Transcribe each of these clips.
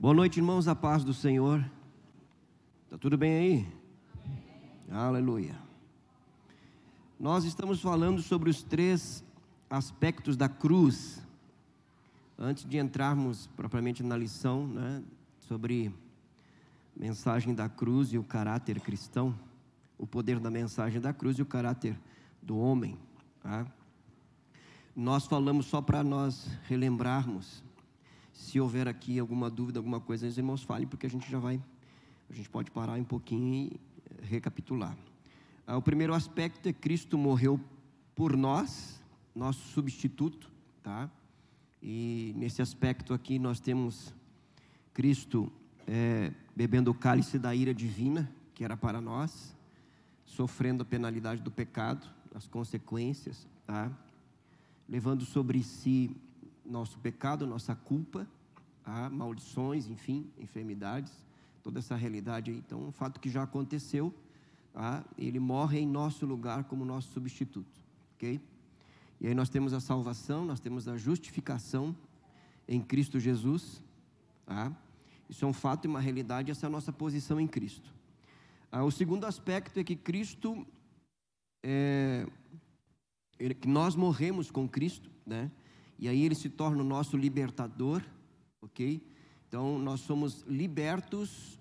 Boa noite, irmãos, a paz do Senhor. Está tudo bem aí? Aleluia. Nós estamos falando sobre os 3 aspectos da cruz. Antes de entrarmos propriamente na lição, sobre mensagem da cruz e o caráter cristão, o poder da mensagem da cruz e o caráter do homem. Nós falamos só para nós relembrarmos. Se houver aqui alguma dúvida, alguma coisa, os irmãos falem, porque a gente pode parar um pouquinho e recapitular. O primeiro aspecto é Cristo morreu por nós, nosso substituto, E nesse aspecto aqui nós temos Cristo bebendo o cálice da ira divina, que era para nós, sofrendo a penalidade do pecado, as consequências, levando sobre si nosso pecado, nossa culpa, maldições, enfim, enfermidades, toda essa realidade aí. Então, um fato que já aconteceu, ele morre em nosso lugar como nosso substituto, ok? E aí nós temos a salvação, nós temos a justificação em Cristo Jesus, Isso é um fato e uma realidade, essa é a nossa posição em Cristo. O segundo aspecto é que Cristo, que nós morremos com Cristo, E aí ele se torna o nosso libertador, ok? Então nós somos libertos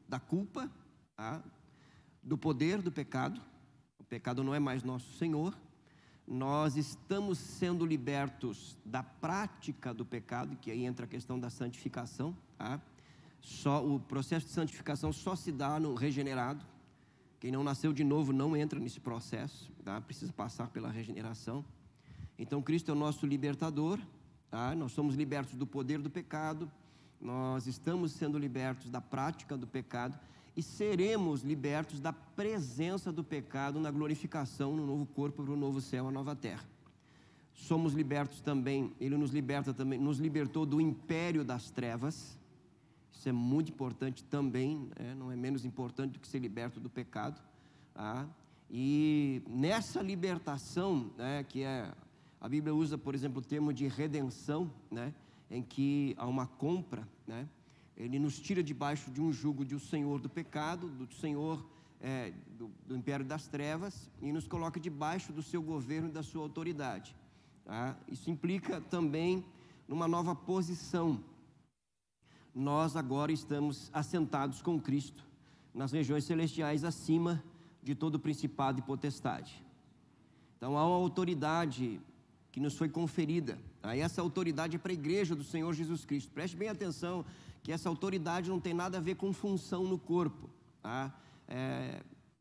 da culpa, do poder do pecado. O pecado não é mais nosso Senhor. Nós estamos sendo libertos da prática do pecado, que aí entra a questão da santificação, O processo de santificação só se dá no regenerado. Quem não nasceu de novo não entra nesse processo, Precisa passar pela regeneração. Então Cristo é o nosso libertador, Nós somos libertos do poder do pecado, nós estamos sendo libertos da prática do pecado e seremos libertos da presença do pecado na glorificação, no novo corpo, para o novo céu, a nova terra. Somos libertos também, Ele nos libertou do império das trevas. Isso é muito importante também, não é menos importante do que ser liberto do pecado, E nessa libertação, que a Bíblia usa, por exemplo, o termo de redenção, em que há uma compra, Ele nos tira debaixo de um jugo do senhor do pecado, do senhor do império das trevas, e nos coloca debaixo do seu governo e da sua autoridade, Isso implica também numa nova posição. Nós agora estamos assentados com Cristo nas regiões celestiais acima de todo principado e potestade. Então há uma autoridade que nos foi conferida, Essa autoridade é para a igreja do Senhor Jesus Cristo. Preste bem atenção que essa autoridade não tem nada a ver com função no corpo,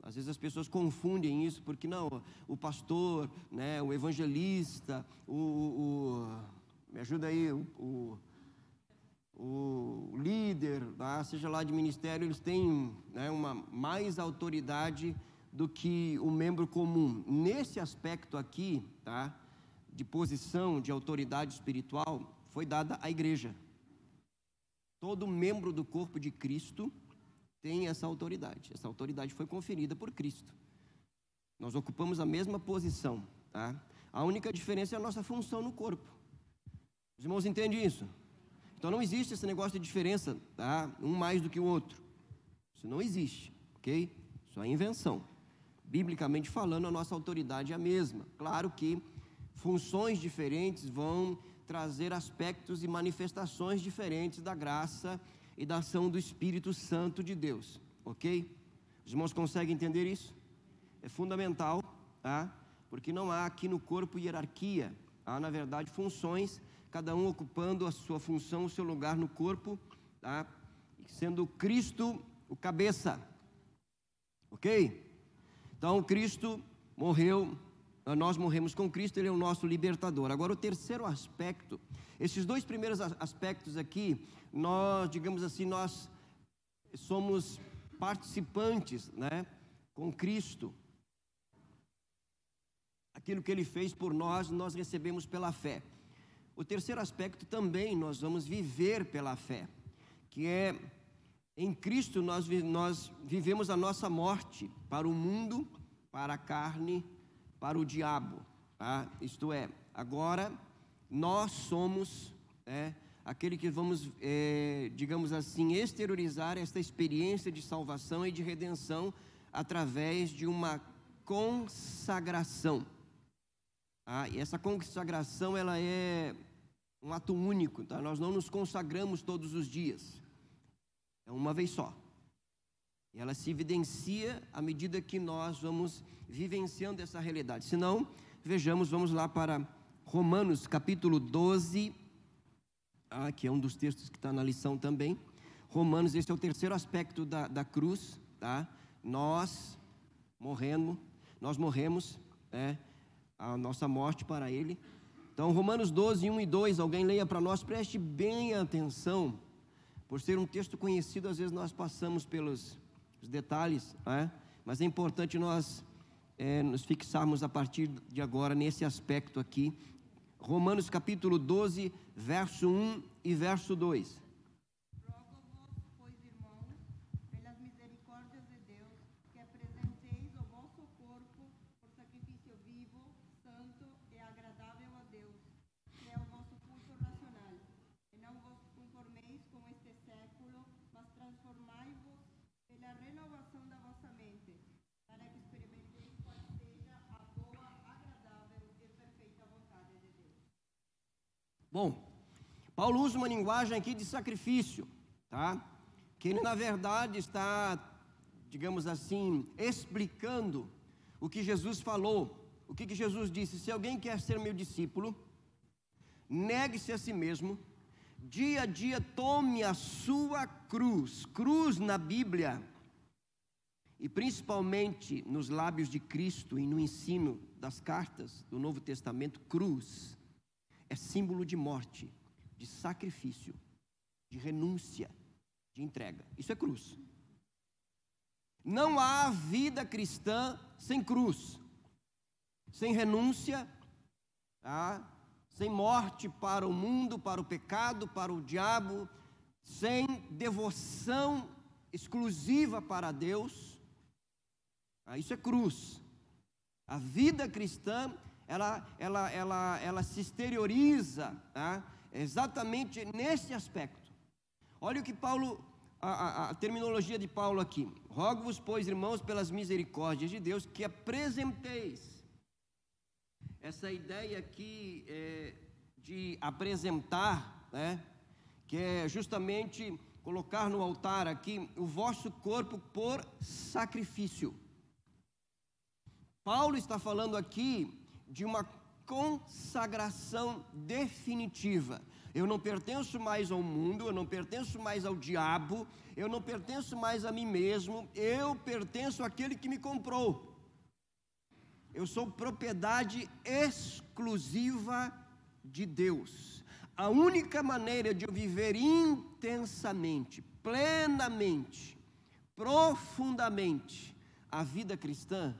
Às vezes as pessoas confundem isso, porque não, o pastor, o evangelista, me ajuda aí, o líder, seja lá de ministério, eles têm uma mais autoridade do que o membro comum. Nesse aspecto aqui, de posição, de autoridade espiritual, foi dada à igreja. Todo membro do corpo de Cristo tem essa autoridade. Essa autoridade foi conferida por Cristo. Nós ocupamos a mesma posição, A única diferença é a nossa função no corpo. Os irmãos entendem isso? Então não existe esse negócio de diferença, um mais do que o outro. Isso não existe, ok? Isso é invenção. Biblicamente falando, a nossa autoridade é a mesma. Claro que funções diferentes vão trazer aspectos e manifestações diferentes da graça e da ação do Espírito Santo de Deus, ok? Os irmãos conseguem entender isso? É fundamental, porque não há aqui no corpo hierarquia. Há, na verdade, funções, cada um ocupando a sua função, o seu lugar no corpo, sendo Cristo o cabeça, ok? Então Cristo morreu, nós morremos com Cristo, Ele é o nosso libertador. Agora o terceiro aspecto, esses 2 primeiros aspectos aqui, nós, digamos assim, nós somos participantes, com Cristo. Aquilo que Ele fez por nós, nós recebemos pela fé. O terceiro aspecto também nós vamos viver pela fé, que é em Cristo nós vivemos a nossa morte para o mundo, para a carne, para o diabo, Isto é, agora nós somos aquele que vamos, digamos assim, exteriorizar esta experiência de salvação e de redenção através de uma consagração. E essa consagração, ela é um ato único, tá? Nós não nos consagramos todos os dias, é uma vez só. E ela se evidencia à medida que nós vamos vivenciando essa realidade. Se não, vejamos, vamos lá para Romanos capítulo 12, que é um dos textos que está na lição também. Romanos, esse é o terceiro aspecto da cruz, tá? Nós morremos, a nossa morte para Ele. Então, Romanos 12, 1 e 2, alguém leia para nós, preste bem atenção, por ser um texto conhecido, às vezes nós passamos pelos detalhes, mas é importante nós nos fixarmos a partir de agora nesse aspecto aqui. Romanos capítulo 12, verso 1 e verso 2. Rogo-vos, pois, irmãos, pelas misericórdias de Deus, que apresenteis o vosso corpo por sacrifício vivo, santo e agradável a Deus, que é o vosso culto racional. E não vos conformeis com este século, mas transformai-vos pela renovação da vossa mente, para que experimenteis qual seja a boa, agradável e perfeita vontade de Deus. Bom, Paulo usa uma linguagem aqui de sacrifício, tá? Que ele, na verdade, está, digamos assim, explicando o que Jesus falou. O que Jesus disse: se alguém quer ser meu discípulo, negue-se a si mesmo, dia a dia tome a sua cruz. Cruz na Bíblia, e principalmente nos lábios de Cristo e no ensino das cartas do Novo Testamento, cruz é símbolo de morte, de sacrifício, de renúncia, de entrega. Isso é cruz. Não há vida cristã sem cruz, sem renúncia, sem morte para o mundo, para o pecado, para o diabo, sem devoção exclusiva para Deus. Isso é cruz. A vida cristã, ela se exterioriza, exatamente nesse aspecto. Olha o que Paulo, a terminologia de Paulo aqui: rogo-vos, pois, irmãos, pelas misericórdias de Deus, que apresenteis. Essa ideia aqui de apresentar, que é justamente colocar no altar aqui o vosso corpo por sacrifício. Paulo está falando aqui de uma consagração definitiva. Eu não pertenço mais ao mundo, eu não pertenço mais ao diabo, eu não pertenço mais a mim mesmo, eu pertenço àquele que me comprou. Eu sou propriedade exclusiva de Deus. A única maneira de eu viver intensamente, plenamente, profundamente a vida cristã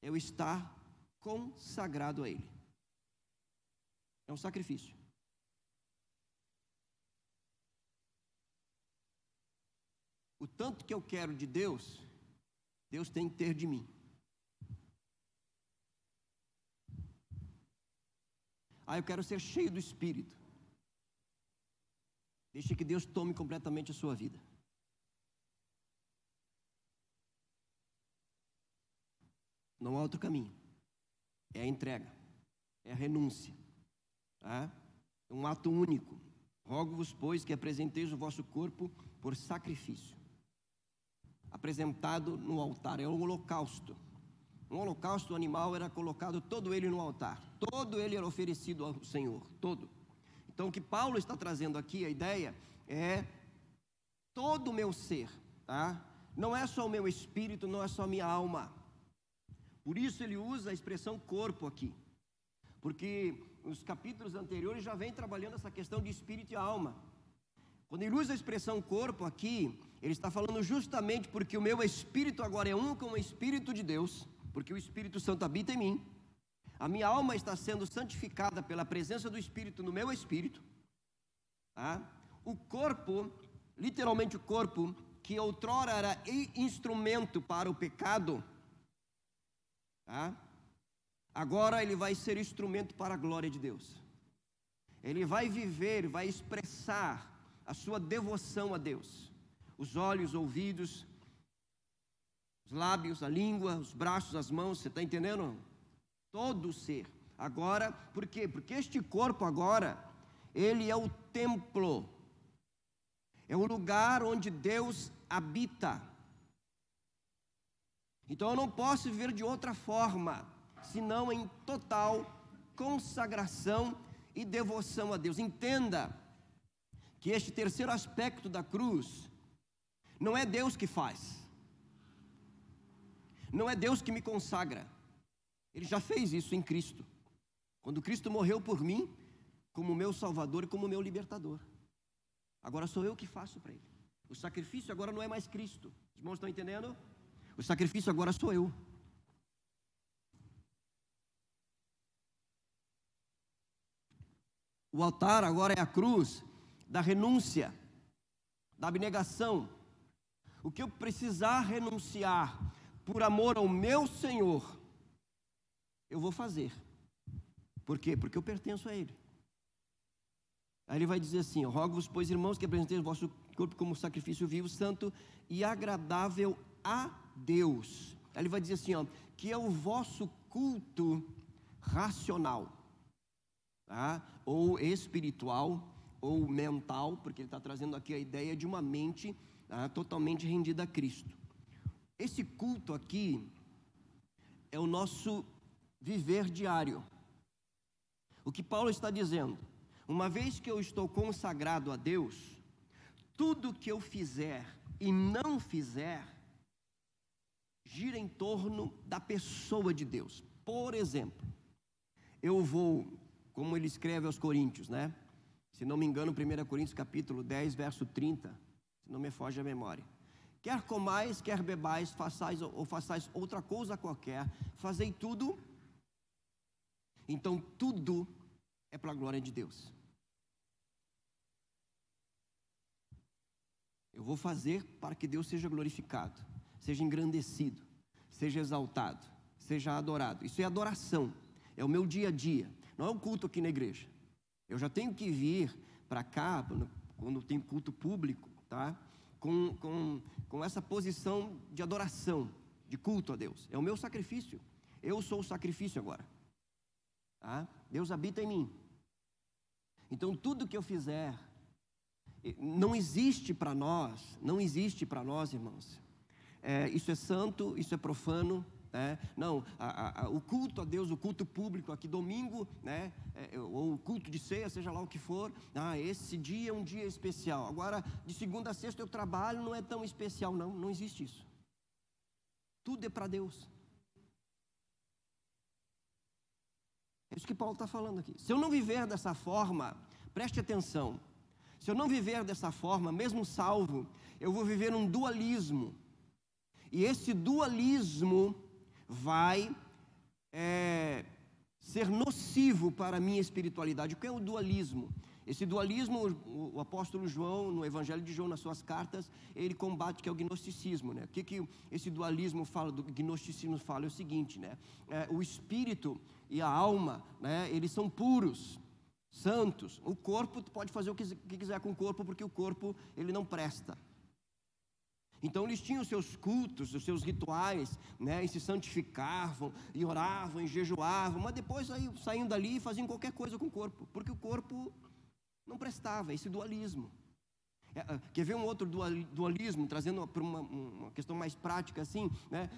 é eu estar consagrado a Ele. É um sacrifício. O tanto que eu quero de Deus, Deus tem que ter de mim. Eu quero ser cheio do Espírito. Deixe que Deus tome completamente a sua vida. Não há outro caminho. É a entrega, é a renúncia, É um ato único. Rogo-vos, pois, que apresenteis o vosso corpo por sacrifício, apresentado no altar. É um holocausto. Um holocausto animal era colocado todo ele no altar, todo ele era oferecido ao Senhor, todo. Então o que Paulo está trazendo aqui, a ideia é todo o meu ser, Não é só o meu espírito, não é só a minha alma. Por isso ele usa a expressão corpo aqui, porque os capítulos anteriores já vem trabalhando essa questão de espírito e alma. Quando ele usa a expressão corpo aqui, ele está falando justamente porque o meu espírito agora é um com o Espírito de Deus, porque o Espírito Santo habita em mim. A minha alma está sendo santificada pela presença do Espírito no meu espírito. O corpo, literalmente o corpo, que outrora era instrumento para o pecado, agora ele vai ser instrumento para a glória de Deus. ele vai viver, vai expressar a sua devoção a Deus. Os olhos, os ouvidos, os lábios, a língua, os braços, as mãos, você está entendendo? Todo o ser. Agora, por quê? Porque este corpo agora, ele é o templo, é o lugar onde Deus habita. Então eu não posso viver de outra forma, senão em total consagração e devoção a Deus. Entenda que este terceiro aspecto da cruz, não é Deus que faz, não é Deus que me consagra, Ele já fez isso em Cristo, quando Cristo morreu por mim, como meu Salvador e como meu libertador. Agora sou eu que faço para Ele. O sacrifício agora não é mais Cristo. Os irmãos estão entendendo? O sacrifício agora sou eu. O altar agora é a cruz da renúncia, da abnegação. O que eu precisar renunciar por amor ao meu Senhor, eu vou fazer. Por quê? Porque eu pertenço a Ele. Aí ele vai dizer assim: rogo-vos, pois, irmãos, que apresenteis o vosso corpo como sacrifício vivo, santo e agradável a Deus. Aí ele vai dizer assim, ó, que é o vosso culto racional, tá? Ou espiritual, ou mental, porque ele está trazendo aqui a ideia de uma mente, tá, totalmente rendida a Cristo. Esse culto aqui é o nosso viver diário. O que Paulo está dizendo: uma vez que eu estou consagrado a Deus, tudo que eu fizer e não fizer gira em torno da pessoa de Deus. Por exemplo, eu vou, como ele escreve aos Coríntios, né? Se não me engano, 1 Coríntios capítulo 10, verso 30, se não me foge a memória. Quer comais, quer bebais, façais outra coisa qualquer, fazei tudo. Então tudo é para a glória de Deus. Eu vou fazer para que Deus seja glorificado, seja engrandecido, seja exaltado, seja adorado. Isso é adoração, é o meu dia a dia, não é um culto aqui na igreja. Eu já tenho que vir para cá, quando tem culto público, tá? Com essa posição de adoração, de culto a Deus. É o meu sacrifício, eu sou o sacrifício agora, tá? Deus habita em mim. Então tudo que eu fizer, não existe para nós, irmãos, isso é santo, isso é profano, né? Não, o culto a Deus, o culto público aqui domingo, né? Ou o culto de ceia, seja lá o que for, esse dia é um dia especial. Agora, de segunda a sexta eu trabalho, não é tão especial. Não existe isso. Tudo é para Deus. É isso que Paulo está falando aqui. Se eu não viver dessa forma, preste atenção, se eu não viver dessa forma, mesmo salvo, eu vou viver um dualismo. E esse dualismo vai ser nocivo para a minha espiritualidade. O que é o dualismo? Esse dualismo, o apóstolo João, no Evangelho de João, nas suas cartas, ele combate, que é o gnosticismo, né? O que esse dualismo fala, do gnosticismo fala? É o seguinte, né? O espírito e a alma, né? Eles são puros, santos. O corpo, tu pode fazer o que quiser com o corpo, porque o corpo, ele não presta. Então eles tinham os seus cultos, os seus rituais, né? E se santificavam, e oravam, e jejuavam, mas depois saíam dali e faziam qualquer coisa com o corpo, porque o corpo não prestava. Esse dualismo. Quer ver um outro dualismo, trazendo para uma questão mais prática assim, né?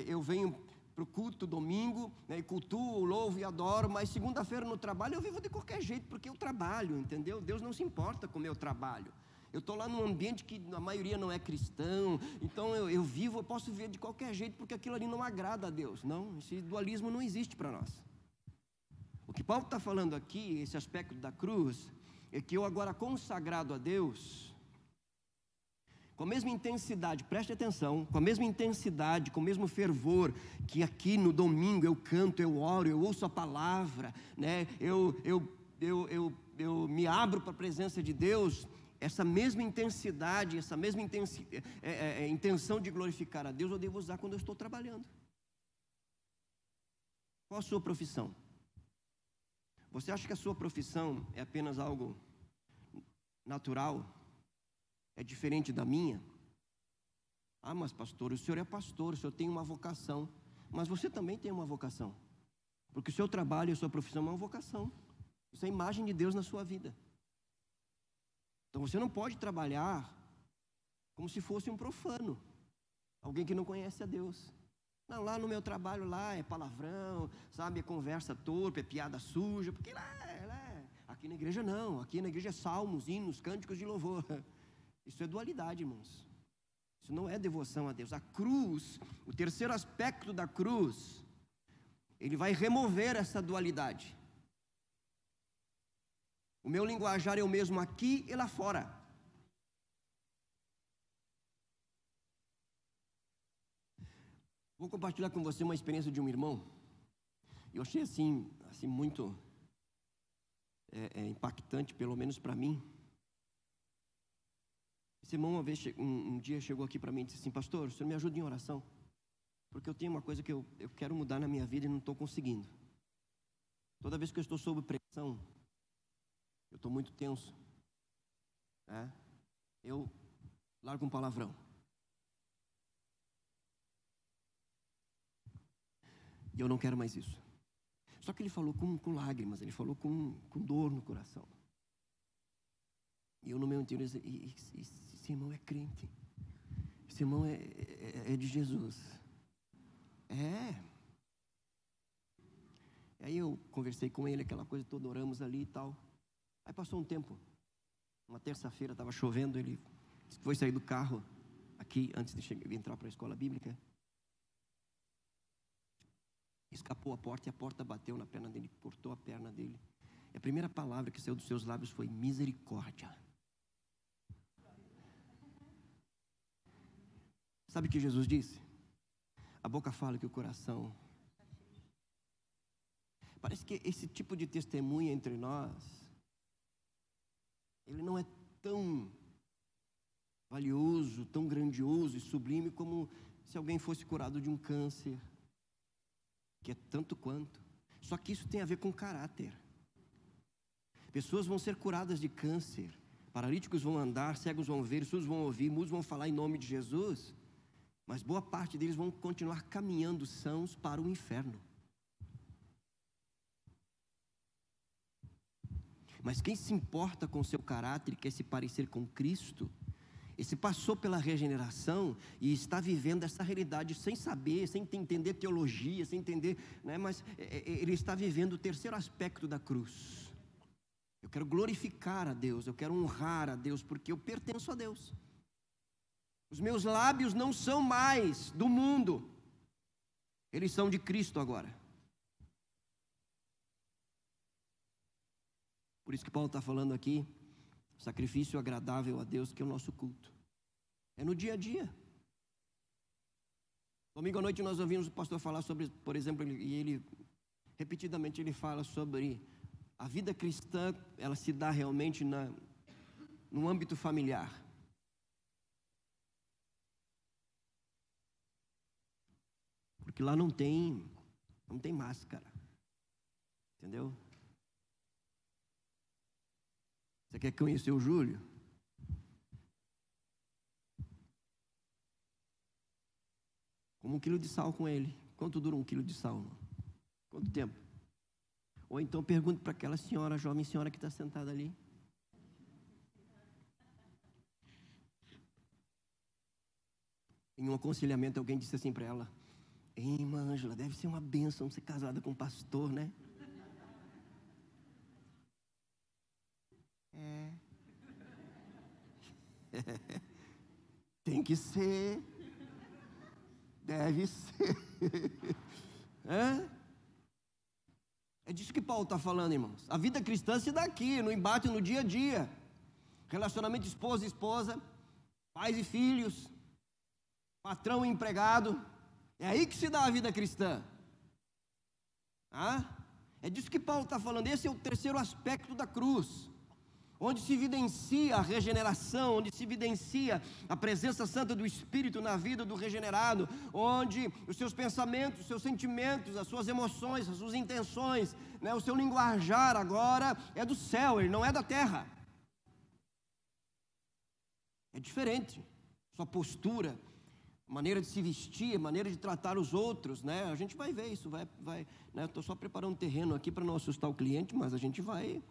Eu venho para o culto domingo, né, e cultuo, louvo e adoro, mas segunda-feira no trabalho eu vivo de qualquer jeito, porque eu trabalho, entendeu? Deus não se importa com o meu trabalho. Eu estou lá num ambiente que a maioria não é cristão, então eu posso viver de qualquer jeito, porque aquilo ali não agrada a Deus. Não, esse dualismo não existe para nós. O que Paulo está falando aqui, esse aspecto da cruz, é que eu agora consagrado a Deus, com a mesma intensidade, preste atenção, com a mesma intensidade, com o mesmo fervor, que aqui no domingo eu canto, eu oro, eu ouço a palavra, né? Eu me abro para a presença de Deus. Essa mesma intensidade, essa mesma intenção de glorificar a Deus, eu devo usar quando eu estou trabalhando. Qual a sua profissão? Você acha que a sua profissão é apenas algo natural? É diferente da minha? Ah, mas pastor, o senhor é pastor, o senhor tem uma vocação. Mas você também tem uma vocação. Porque o seu trabalho e a sua profissão é uma vocação. Isso é a imagem de Deus na sua vida. Então você não pode trabalhar como se fosse um profano. Alguém que não conhece a Deus. Não, lá no meu trabalho lá é palavrão, sabe, é conversa torpe, é piada suja. Porque aqui na igreja não. Aqui na igreja é salmos, hinos, cânticos de louvor. Isso é dualidade, irmãos. Isso não é devoção a Deus. A cruz, o terceiro aspecto da cruz, ele vai remover essa dualidade. O meu linguajar é o mesmo aqui e lá fora. Vou compartilhar com você uma experiência de um irmão. Eu achei assim muito impactante, pelo menos para mim. Esse irmão um dia chegou aqui para mim e disse assim: pastor, o senhor me ajuda em oração? Porque eu tenho uma coisa que eu quero mudar na minha vida e não estou conseguindo. Toda vez que eu estou sob pressão, eu estou muito tenso, eu largo um palavrão. E eu não quero mais isso. Só que ele falou com lágrimas, ele falou com dor no coração. E eu no meu interior disse: esse irmão é crente. Esse irmão é de Jesus. E aí eu conversei com ele, aquela coisa toda, oramos ali e tal. Aí passou um tempo, uma terça-feira, estava chovendo, ele foi sair do carro, aqui, antes de entrar para a escola bíblica. Escapou a porta e a porta bateu na perna dele, cortou a perna dele. E a primeira palavra que saiu dos seus lábios foi misericórdia. Sabe o que Jesus disse? A boca fala que o coração... Parece que esse tipo de testemunha entre nós, ele não é tão valioso, tão grandioso e sublime como se alguém fosse curado de um câncer, que é tanto quanto. Só que isso tem a ver com caráter. Pessoas vão ser curadas de câncer, paralíticos vão andar, cegos vão ver, surdos vão ouvir, mudos vão falar em nome de Jesus, mas boa parte deles vão continuar caminhando sãos para o inferno. Mas quem se importa com o seu caráter e quer se parecer com Cristo, esse passou pela regeneração e está vivendo essa realidade sem saber, sem entender teologia, sem entender, mas ele está vivendo o terceiro aspecto da cruz. Eu quero glorificar a Deus, eu quero honrar a Deus, porque eu pertenço a Deus. Os meus lábios não são mais do mundo, eles são de Cristo agora. Por isso que Paulo está falando aqui, sacrifício agradável a Deus, que é o nosso culto. É no dia a dia. Domingo à noite nós ouvimos o pastor falar sobre, por exemplo, repetidamente ele fala sobre a vida cristã, ela se dá realmente no âmbito familiar. Porque lá não tem máscara. Entendeu? Você quer conhecer o Júlio? Como 1 quilo de sal com ele. Quanto dura 1 quilo de sal? Quanto tempo? Ou então pergunte para aquela senhora, a jovem senhora que está sentada ali. Em um aconselhamento, alguém disse assim para ela: ei, irmã Ângela, deve ser uma bênção ser casada com um pastor, né? Tem que ser. Deve ser. É disso que Paulo está falando, irmãos. A vida cristã se dá aqui, no embate, no dia a dia. Relacionamento esposa e esposa, pais e filhos, patrão e empregado. É aí que se dá a vida cristã. É disso que Paulo está falando. Esse é o terceiro aspecto da cruz. onde se evidencia a regeneração, onde se evidencia a presença santa do Espírito na vida do regenerado, onde os seus pensamentos, os seus sentimentos, as suas emoções, as suas intenções, né, o seu linguajar agora é do céu, ele não é da terra. É diferente, sua postura, maneira de se vestir, maneira de tratar os outros, né? A gente vai ver isso, vai, né? Estou só preparando um terreno aqui para não assustar o cliente, mas a gente vai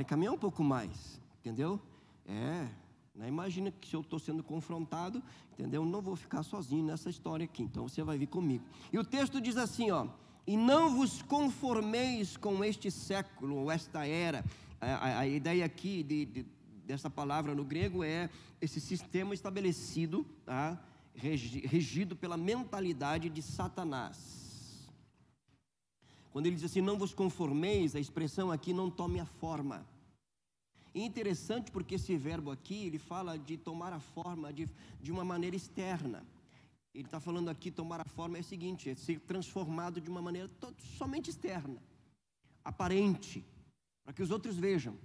caminhar um pouco mais, entendeu? Né? Imagina que se eu estou sendo confrontado, entendeu? Não vou ficar sozinho nessa história aqui, então você vai vir comigo. E o texto diz assim, ó: e não vos conformeis com este século, ou esta era. A ideia aqui dessa palavra no grego é esse sistema estabelecido, tá? Regido pela mentalidade de Satanás. Quando ele diz assim, não vos conformeis, a expressão aqui, não tome a forma. É interessante porque esse verbo aqui, ele fala de tomar a forma de uma maneira externa. Ele está falando aqui, tomar a forma é o seguinte, é ser transformado de uma maneira somente externa, aparente, para que os outros vejam.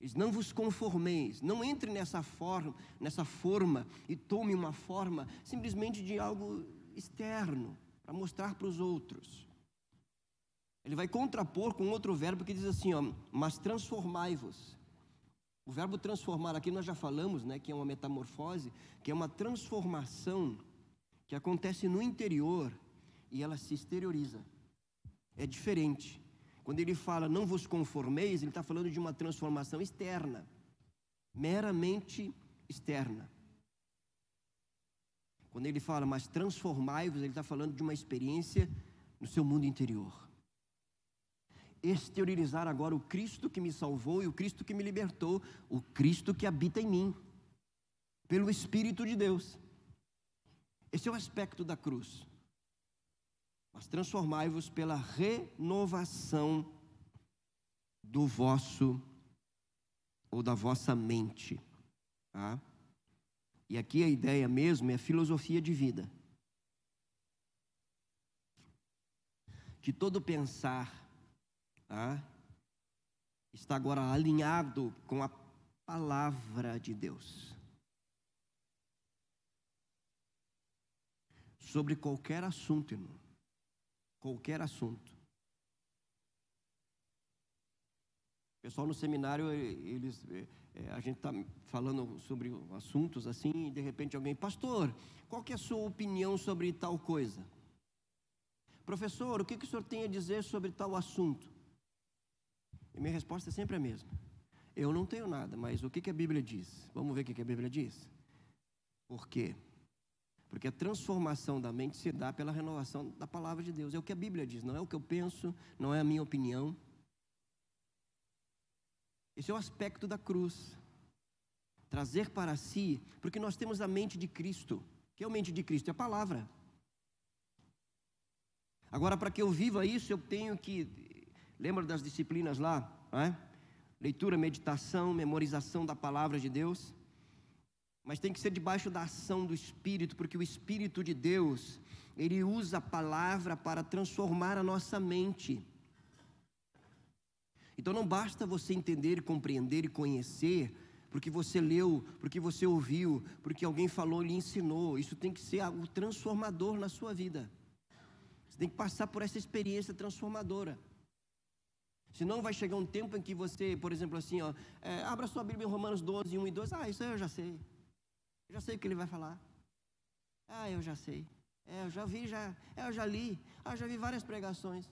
Diz, não vos conformeis, não entre nessa forma e tome uma forma simplesmente de algo externo, para mostrar para os outros. Ele vai contrapor com outro verbo que diz assim, ó, mas transformai-vos. O verbo transformar aqui nós já falamos, né, que é uma metamorfose, que é uma transformação que acontece no interior e ela se exterioriza. É diferente. Quando ele fala não vos conformeis, ele está falando de uma transformação externa, meramente externa. Quando ele fala mas transformai-vos, ele está falando de uma experiência no seu mundo interior. Exteriorizar agora o Cristo que me salvou e o Cristo que me libertou, o Cristo que habita em mim, pelo Espírito de Deus. Esse é o aspecto da cruz. Mas transformai-vos pela renovação do vosso ou da vossa mente. Tá? E aqui a ideia mesmo é a filosofia de vida. Que todo pensar está agora alinhado com a palavra de Deus. Sobre qualquer assunto, irmão. Qualquer assunto. O pessoal no seminário, a gente está falando sobre assuntos assim, e de repente alguém, pastor, qual que é a sua opinião sobre tal coisa? Professor, o que o senhor tem a dizer sobre tal assunto? E minha resposta é sempre a mesma. Eu não tenho nada, mas o que a Bíblia diz? Vamos ver o que a Bíblia diz? Por quê? Porque a transformação da mente se dá pela renovação da palavra de Deus. É o que a Bíblia diz, não é o que eu penso, não é a minha opinião. Esse é o aspecto da cruz. Trazer para si, porque nós temos a mente de Cristo. O que é a mente de Cristo? É a palavra. Agora, para que eu viva isso, eu tenho que... Lembra das disciplinas lá? Leitura, meditação, memorização da palavra de Deus. Mas tem que ser debaixo da ação do Espírito, porque o Espírito de Deus, ele usa a palavra para transformar a nossa mente. Então não basta você entender, compreender e conhecer, porque você leu, porque você ouviu, porque alguém falou e lhe ensinou. Isso tem que ser algo transformador na sua vida. Você tem que passar por essa experiência transformadora. Senão vai chegar um tempo em que você, por exemplo assim, abra sua Bíblia em Romanos 12, 1 e 2. Isso aí eu já sei. Eu já sei o que ele vai falar. Eu já sei. Eu já vi, eu já li. Já vi várias pregações.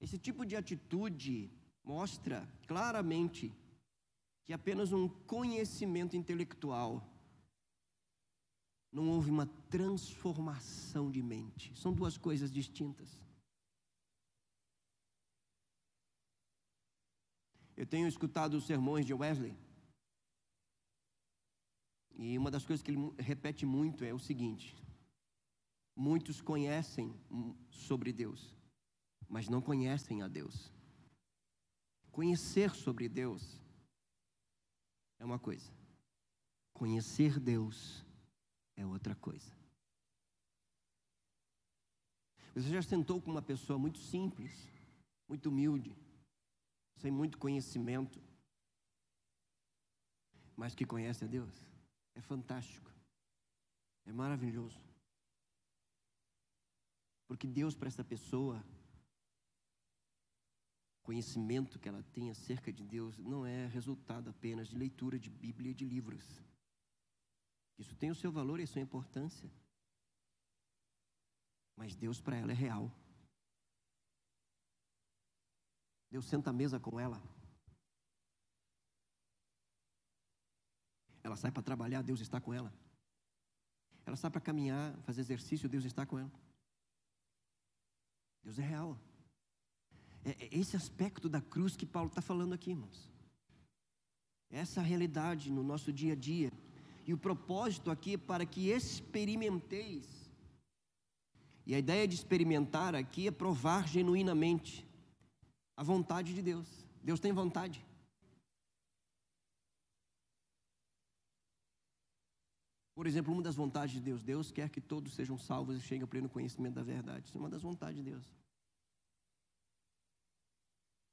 Esse tipo de atitude mostra claramente que apenas um conhecimento intelectual. Não houve uma transformação de mente. São duas coisas distintas. Eu tenho escutado os sermões de Wesley. E uma das coisas que ele repete muito é o seguinte: muitos conhecem sobre Deus, mas não conhecem a Deus. Conhecer sobre Deus é uma coisa, conhecer Deus é outra coisa. Você já sentou com uma pessoa muito simples, muito humilde, sem muito conhecimento, mas que conhece a Deus. É fantástico. É maravilhoso. Porque Deus, para essa pessoa, o conhecimento que ela tem acerca de Deus não é resultado apenas de leitura de Bíblia e de livros. Isso tem o seu valor e a sua importância. Mas Deus para ela é real. Deus senta à mesa com ela. Ela sai para trabalhar, Deus está com ela. Ela sai para caminhar, fazer exercício, Deus está com ela. Deus é real. É esse aspecto da cruz que Paulo está falando aqui, irmãos. Essa realidade no nosso dia a dia. E o propósito aqui é para que experimenteis. E a ideia de experimentar aqui é provar genuinamente a vontade de Deus. Deus tem vontade. Por exemplo, uma das vontades de Deus, Deus quer que todos sejam salvos e cheguem ao pleno conhecimento da verdade. Isso é uma das vontades de Deus.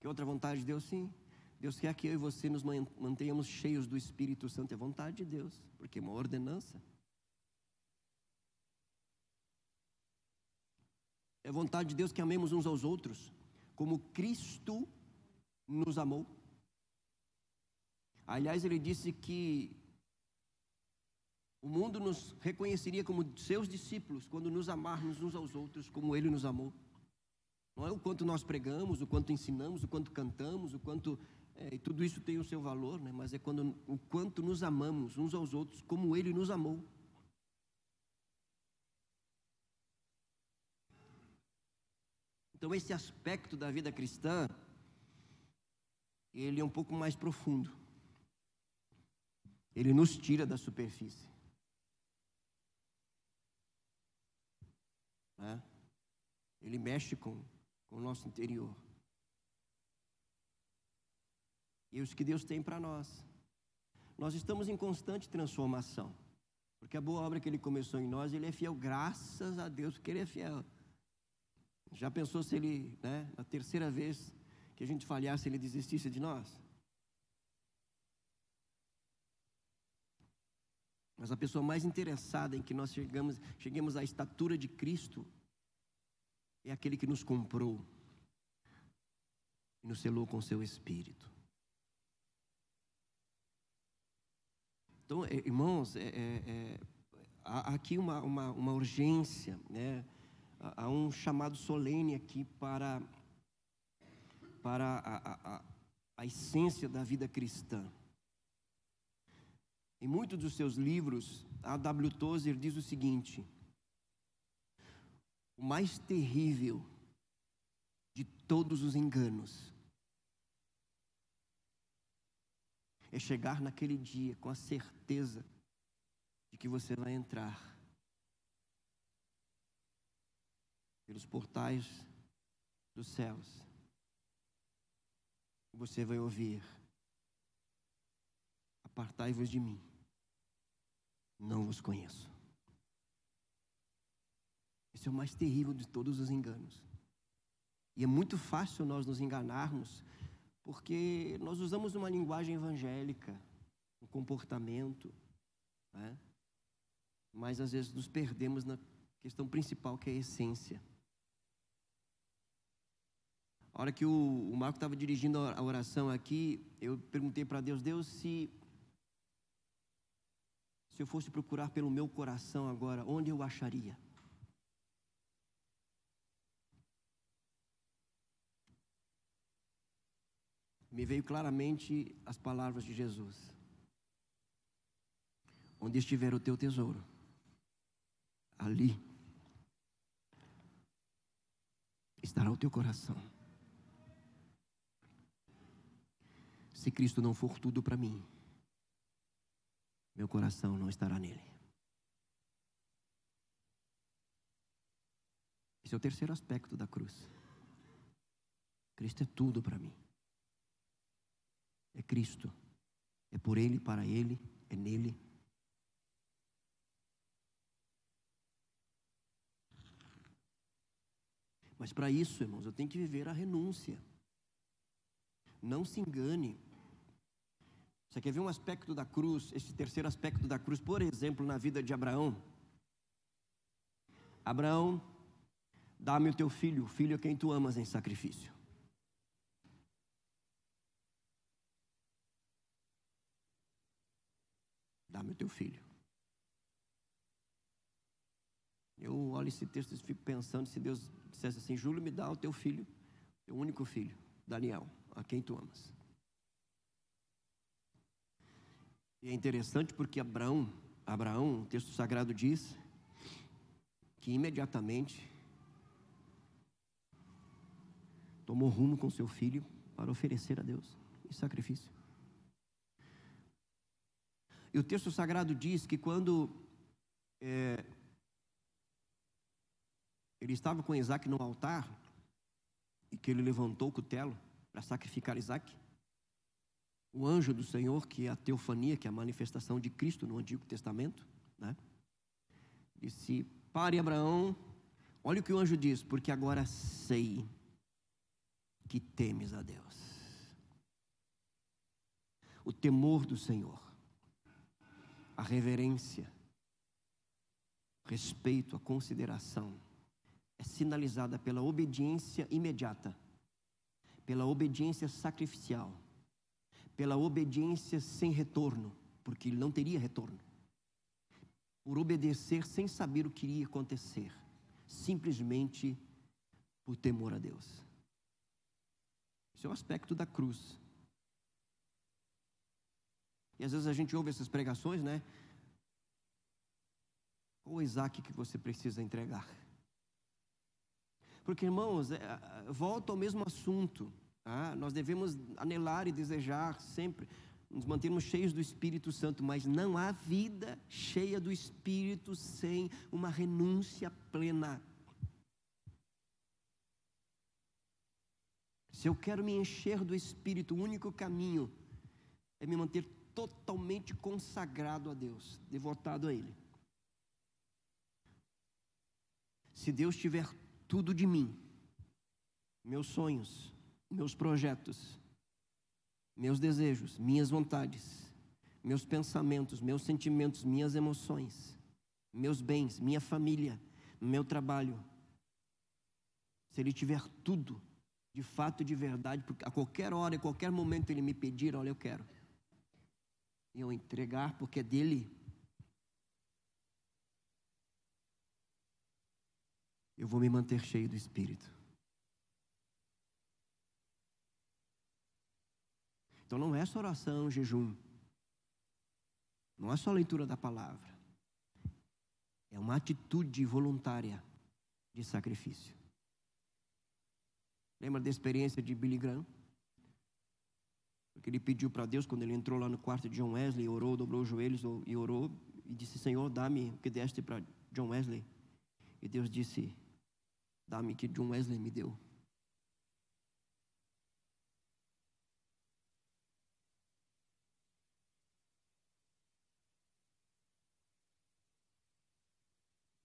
Que outra vontade de Deus? Sim. Deus quer que eu e você nos mantenhamos cheios do Espírito Santo. É vontade de Deus, porque é uma ordenança. É vontade de Deus que amemos uns aos outros, como Cristo nos amou. Aliás, ele disse que o mundo nos reconheceria como seus discípulos quando nos amarmos uns aos outros como Ele nos amou. Não é o quanto nós pregamos, o quanto ensinamos, o quanto cantamos, o quanto... e tudo isso tem o seu valor, né? Mas é o quanto nos amamos uns aos outros como Ele nos amou. Então esse aspecto da vida cristã, ele é um pouco mais profundo. Ele nos tira da superfície. Ele mexe com o nosso interior. E os que Deus tem para nós. Nós estamos em constante transformação. Porque a boa obra que Ele começou em nós, Ele é fiel, graças a Deus, porque Ele é fiel. Já pensou se Ele, na terceira vez que a gente falhasse, Ele desistisse de nós? Mas a pessoa mais interessada em que nós cheguemos à estatura de Cristo é aquele que nos comprou e nos selou com seu Espírito. Então, irmãos, há aqui uma urgência, há um chamado solene aqui para a essência da vida cristã. Em muitos dos seus livros, A. W. Tozer diz o seguinte: o mais terrível de todos os enganos é chegar naquele dia com a certeza de que você vai entrar pelos portais dos céus. Você vai ouvir: apartai-vos de mim, não vos conheço. Esse é o mais terrível de todos os enganos. E é muito fácil nós nos enganarmos, porque nós usamos uma linguagem evangélica, um comportamento, mas às vezes nos perdemos na questão principal, que é a essência. A hora que o Marco estava dirigindo a oração aqui, eu perguntei para Deus: Deus, se eu fosse procurar pelo meu coração agora, onde eu acharia? Me veio claramente as palavras de Jesus: onde estiver o teu tesouro, ali estará o teu coração. Se Cristo não for tudo para mim, meu coração não estará nele. Esse é o terceiro aspecto da cruz. Cristo é tudo para mim. É Cristo. É por Ele, para Ele, é nele. Mas para isso, irmãos, eu tenho que viver a renúncia. Não se engane. Você quer ver um aspecto da cruz, esse terceiro aspecto da cruz, por exemplo, na vida de Abraão? Abraão, dá-me o teu filho, o filho a quem tu amas em sacrifício. Dá-me o teu filho. Eu olho esse texto e fico pensando, se Deus dissesse assim: Júlio, me dá o teu filho, teu único filho, Daniel, a quem tu amas. E é interessante porque Abraão, o texto sagrado diz que imediatamente tomou rumo com seu filho para oferecer a Deus em sacrifício. E o texto sagrado diz que quando ele estava com Isaac no altar, e que ele levantou o cutelo para sacrificar Isaac, o anjo do Senhor, que é a teofania, que é a manifestação de Cristo no Antigo Testamento, né, disse: pare, Abraão. Olha o que o anjo diz: porque agora sei que temes a Deus. O temor do Senhor, a reverência, o respeito, a consideração é sinalizada pela obediência imediata, pela obediência sacrificial, pela obediência sem retorno, porque ele não teria retorno, por obedecer sem saber o que iria acontecer, simplesmente por temor a Deus. Esse é o aspecto da cruz. E às vezes a gente ouve essas pregações, né? Qual o Isaac que você precisa entregar? Porque, irmãos, volta ao mesmo assunto, tá? Nós devemos anelar e desejar sempre nos mantermos cheios do Espírito Santo, mas não há vida cheia do Espírito sem uma renúncia plena. Se eu quero me encher do Espírito, o único caminho é me manter totalmente consagrado a Deus, devotado a Ele. Se Deus tiver tudo de mim, meus sonhos, meus projetos, meus desejos, minhas vontades, meus pensamentos, meus sentimentos, minhas emoções, meus bens, minha família, meu trabalho, se Ele tiver tudo, de fato e de verdade, porque a qualquer hora, em qualquer momento Ele me pedir: olha, eu quero, e eu entregar porque é dele, eu vou me manter cheio do Espírito. Então não é só oração, jejum, não é só leitura da palavra, é uma atitude voluntária de sacrifício. Lembra da experiência de Billy Graham? Porque ele pediu para Deus, quando ele entrou lá no quarto de John Wesley, orou, dobrou os joelhos e orou, e disse: Senhor, dá-me o que deste para John Wesley. E Deus disse: dá-me o que John Wesley me deu.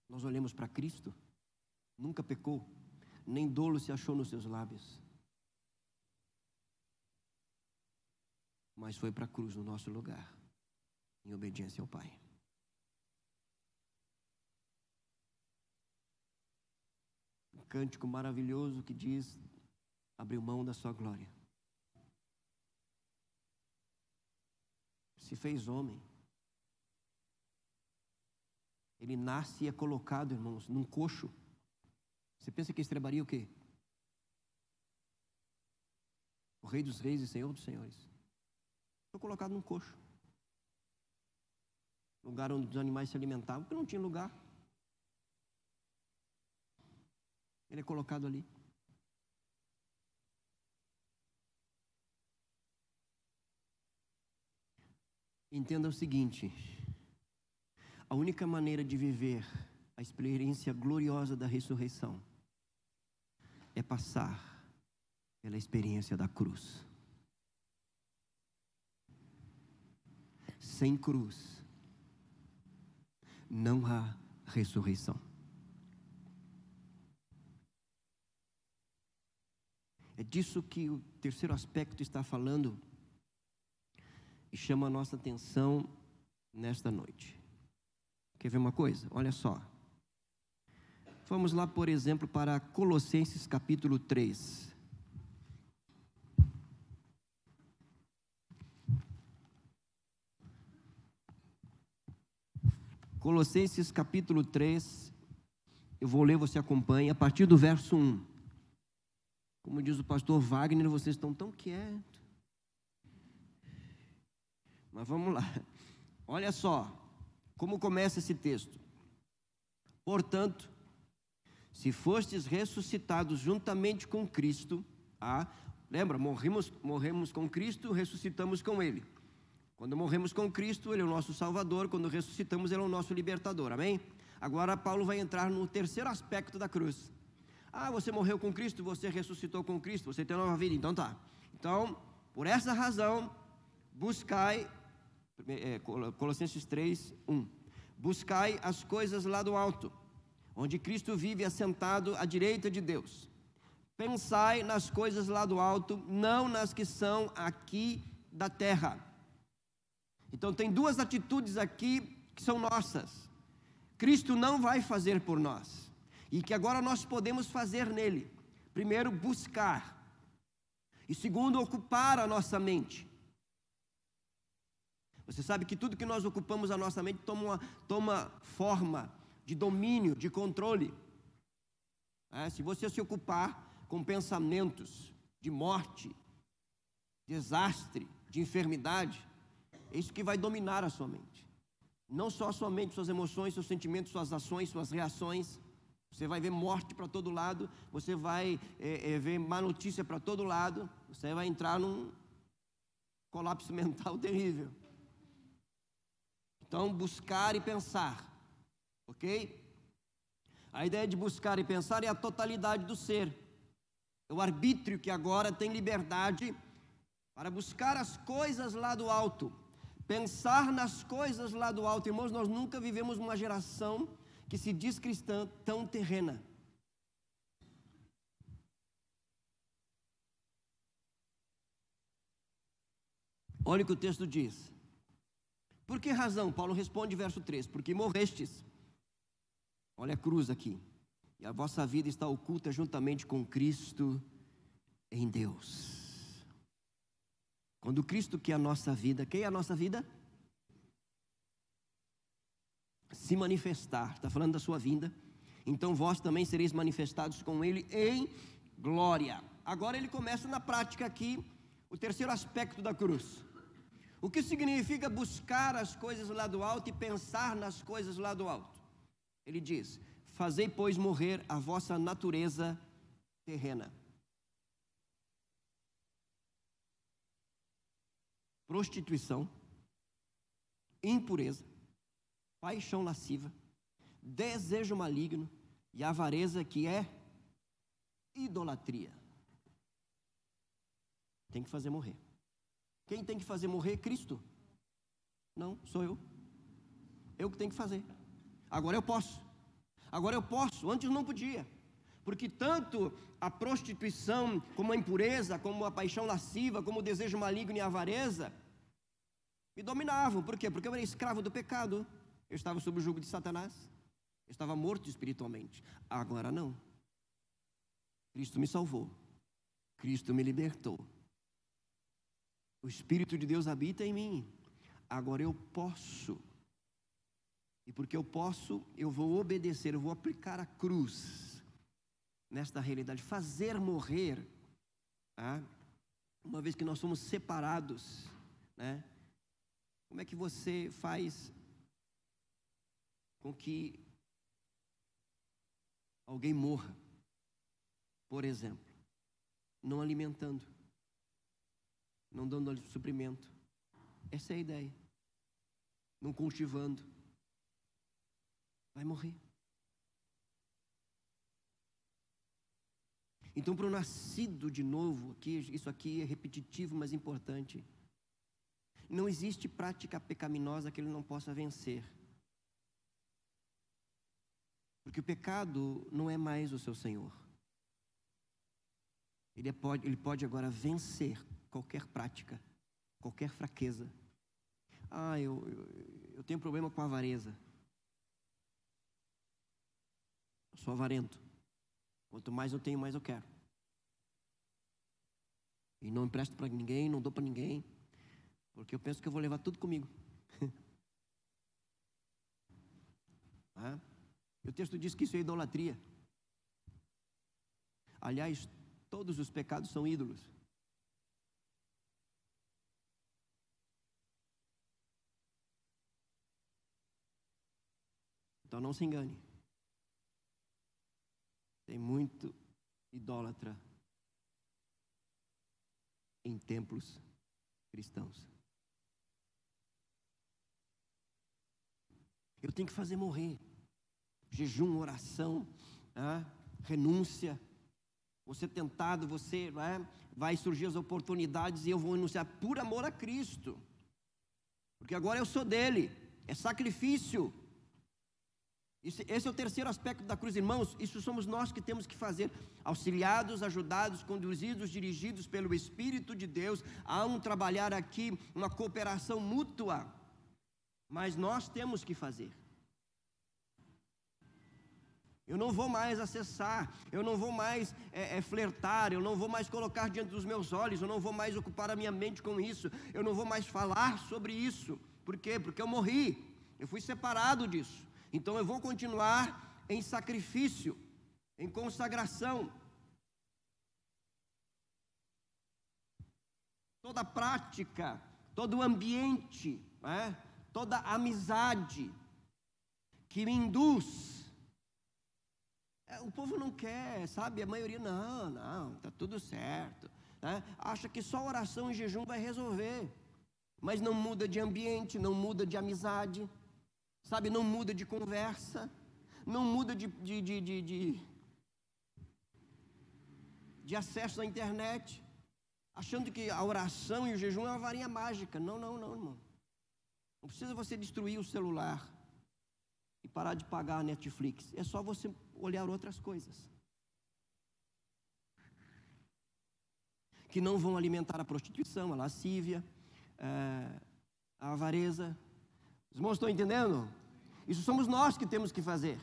Nós olhamos para Cristo, nunca pecou, nem dolo se achou nos seus lábios, mas foi para a cruz no nosso lugar, em obediência ao Pai. Um cântico maravilhoso que diz: abriu mão da sua glória, se fez homem. Ele nasce e é colocado, irmãos, num coxo. Você pensa que estrebaria o quê? O Rei dos Reis e Senhor dos Senhores. Foi colocado num coxo, lugar onde os animais se alimentavam, porque não tinha lugar. Ele é colocado ali. Entenda o seguinte: a única maneira de viver a experiência gloriosa da ressurreição é passar pela experiência da cruz. Sem cruz não há ressurreição. É disso que o terceiro aspecto está falando. e chama a nossa atenção nesta noite. Quer ver uma coisa? Olha só. Vamos lá, por exemplo, para Colossenses capítulo 3. Colossenses capítulo 3, eu vou ler, você acompanha, a partir do verso 1. Como diz o pastor Wagner, vocês estão tão quietos. Mas vamos lá. Olha só, como começa esse texto. Portanto, se fostes ressuscitados juntamente com Cristo, lembra, morremos com Cristo, ressuscitamos com Ele. Quando morremos com Cristo, Ele é o nosso Salvador. Quando ressuscitamos, Ele é o nosso libertador, amém? Agora Paulo vai entrar no terceiro aspecto da cruz. Você morreu com Cristo, você ressuscitou com Cristo, você tem nova vida, então tá. Então, por essa razão, buscai, Colossenses 3, 1. Buscai as coisas lá do alto, onde Cristo vive assentado à direita de Deus. Pensai nas coisas lá do alto, não nas que são aqui da terra. Então tem duas atitudes aqui que são nossas. Cristo não vai fazer por nós, e que agora nós podemos fazer nele. Primeiro, buscar. E segundo, ocupar a nossa mente. Você sabe que tudo que nós ocupamos a nossa mente toma forma de domínio, de controle. Se você se ocupar com pensamentos de morte, desastre, de enfermidade, é isso que vai dominar a sua mente. Não só a sua mente, suas emoções, seus sentimentos, suas ações, suas reações. Você vai ver morte para todo lado, você vai ver má notícia para todo lado, você vai entrar num colapso mental terrível. Então, buscar e pensar, ok? A ideia de buscar e pensar é a totalidade do ser. É o arbítrio que agora tem liberdade para buscar as coisas lá do alto. Pensar nas coisas lá do alto. Irmãos, nós nunca vivemos uma geração que se diz cristã tão terrena. Olha o que o texto diz. Por que razão? Paulo responde, verso 3. Porque morrestes. Olha a cruz aqui. E a vossa vida está oculta juntamente com Cristo em Deus. Quando Cristo, que é a nossa vida, quem é a nossa vida? Se manifestar, está falando da sua vinda, então vós também sereis manifestados com Ele em glória. Agora ele começa na prática aqui, o terceiro aspecto da cruz. O que significa buscar as coisas lá do alto e pensar nas coisas lá do alto? Ele diz, fazei pois morrer a vossa natureza terrena. Prostituição, impureza, paixão lasciva, desejo maligno e avareza, que é idolatria. Tem que fazer morrer. Quem tem que fazer morrer? Cristo. Não, sou eu. Eu que tenho que fazer. Agora eu posso. Antes não podia. Porque tanto a prostituição, como a impureza, como a paixão lasciva, como o desejo maligno e a avareza, me dominavam. Por quê? Porque eu era escravo do pecado. Eu estava sob o jugo de Satanás. Eu estava morto espiritualmente. Agora não. Cristo me salvou. Cristo me libertou. O Espírito de Deus habita em mim. Agora eu posso. E porque eu posso, eu vou obedecer, eu vou aplicar a cruz nesta realidade, fazer morrer, uma vez que nós somos separados, né? Como é que você faz com que alguém morra? Por exemplo, não alimentando, não dando suprimento. Essa é a ideia. Não cultivando. Vai morrer. Então, para o nascido de novo, isso aqui é repetitivo, mas importante. Não existe prática pecaminosa que ele não possa vencer. Porque o pecado não é mais o seu senhor. Ele pode agora vencer qualquer prática, qualquer fraqueza, eu tenho problema com a avareza. Eu sou avarento. Quanto mais eu tenho, mais eu quero. E não empresto para ninguém, não dou para ninguém, porque eu penso que eu vou levar tudo comigo. E o texto diz que isso é idolatria. Aliás, todos os pecados são ídolos. Então não se engane. Tem muito idólatra em templos cristãos. Eu tenho que fazer morrer. Jejum, oração, renúncia. Você tentado, vai surgir as oportunidades e eu vou anunciar por amor a Cristo. Porque agora eu sou dele. É sacrifício. Esse é o terceiro aspecto da cruz, irmãos. Isso somos nós que temos que fazer. Auxiliados, ajudados, conduzidos, dirigidos pelo Espírito de Deus. Há um trabalhar aqui, uma cooperação mútua. Mas nós temos que fazer. Eu não vou mais acessar, eu não vou mais flertar, eu não vou mais colocar diante dos meus olhos, eu não vou mais ocupar a minha mente com isso, eu não vou mais falar sobre isso. Por quê? Porque eu morri, eu fui separado disso. Então eu vou continuar em sacrifício, em consagração. Toda prática, todo ambiente, toda amizade que me induz. O povo não quer, sabe? A maioria, não, está tudo certo. Acha que só oração e jejum vai resolver. Mas não muda de ambiente, não muda de amizade, sabe? Não muda de conversa, não muda de acesso à internet, achando que a oração e o jejum é uma varinha mágica. Não, irmão. Não precisa você destruir o celular e parar de pagar a Netflix. É só você olhar outras coisas que não vão alimentar a prostituição, a lascívia, a avareza. Os irmãos estão entendendo? Isso somos nós que temos que fazer.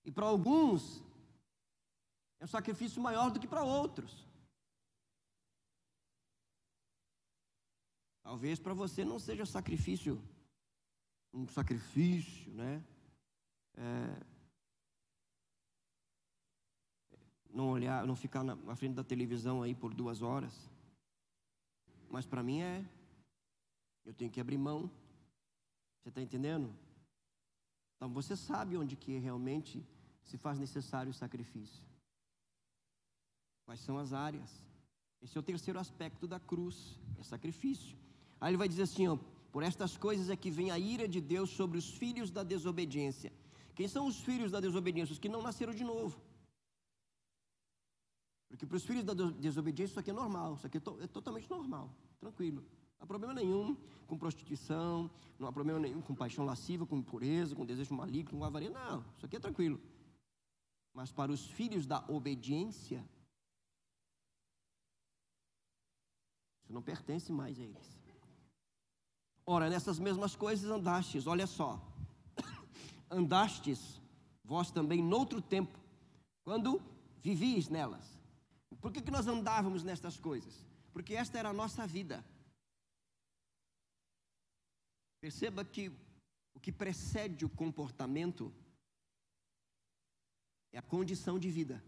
E para alguns é um sacrifício maior do que para outros. Talvez para você não seja um sacrifício, né? Não olhar, não ficar na frente da televisão aí por 2 horas. Mas para mim eu tenho que abrir mão. Você está entendendo? Então você sabe onde que realmente se faz necessário o sacrifício. Quais são as áreas? Esse é o terceiro aspecto da cruz, é sacrifício. Aí ele vai dizer assim, por estas coisas é que vem a ira de Deus sobre os filhos da desobediência. Quem são os filhos da desobediência? Os que não nasceram de novo. Porque para os filhos da desobediência isso aqui é normal, isso aqui é totalmente normal, tranquilo. Não há problema nenhum com prostituição, não há problema nenhum com paixão lasciva, com impureza, com desejo maligno, com avaria, não, isso aqui é tranquilo. Mas para os filhos da obediência, isso não pertence mais a eles. Ora, nessas mesmas coisas andastes, olha só, andastes vós também noutro tempo, quando vivíeis nelas. Por que nós andávamos nestas coisas? Porque esta era a nossa vida. Perceba que o que precede o comportamento é a condição de vida.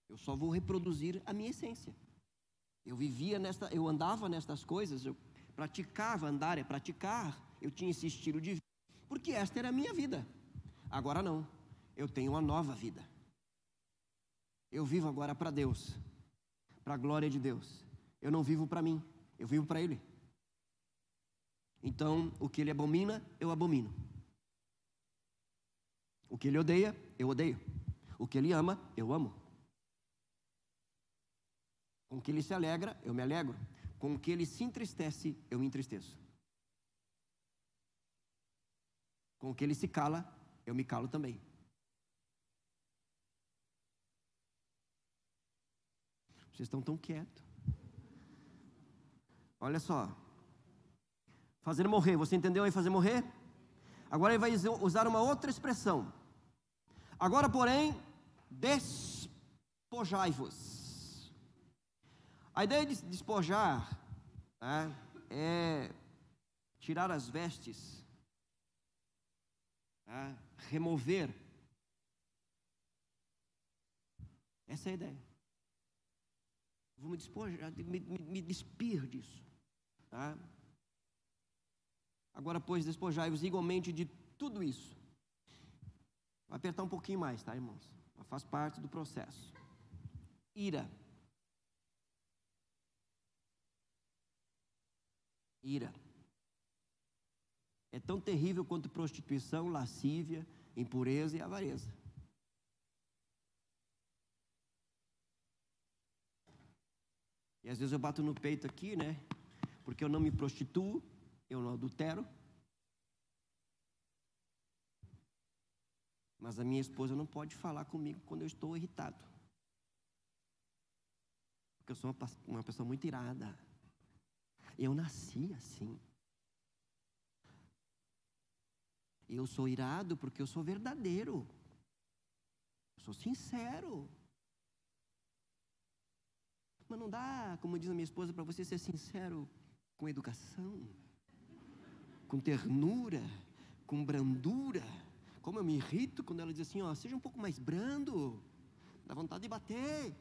Eu só vou reproduzir a minha essência. Eu andava nestas coisas, eu praticava, andar é praticar, eu tinha esse estilo de vida, porque esta era a minha vida. Agora não, eu tenho uma nova vida. Eu vivo agora para Deus, para a glória de Deus. Eu não vivo para mim, eu vivo para Ele. Então, o que Ele abomina, eu abomino. O que Ele odeia, eu odeio. O que Ele ama, eu amo. Com o que Ele se alegra, eu me alegro. Com o que Ele se entristece, eu me entristeço. Com o que Ele se cala, eu me calo também. Vocês estão tão quietos. Olha só. Fazer morrer, você entendeu aí fazer morrer? Agora ele vai usar uma outra expressão. Agora, porém, despojai-vos. A ideia de despojar, né, é tirar as vestes, né, remover. Essa é a ideia. Vou me despojar, me despir disso. Tá? Agora, pois, despojai-vos igualmente de tudo isso. Vai apertar um pouquinho mais, tá, irmãos? Mas faz parte do processo. Ira. Ira. É tão terrível quanto prostituição, lascívia, impureza e avareza. E às vezes eu bato no peito aqui, né? Porque eu não me prostituo, eu não adultero. Mas a minha esposa não pode falar comigo quando eu estou irritado. Porque eu sou uma pessoa muito irada. Eu nasci assim. Eu sou irado porque eu sou verdadeiro. Eu sou sincero. Mas não dá, como diz a minha esposa, para você ser sincero com educação, com ternura, com brandura. Como eu me irrito quando ela diz assim, ó, seja um pouco mais brando, dá vontade de bater.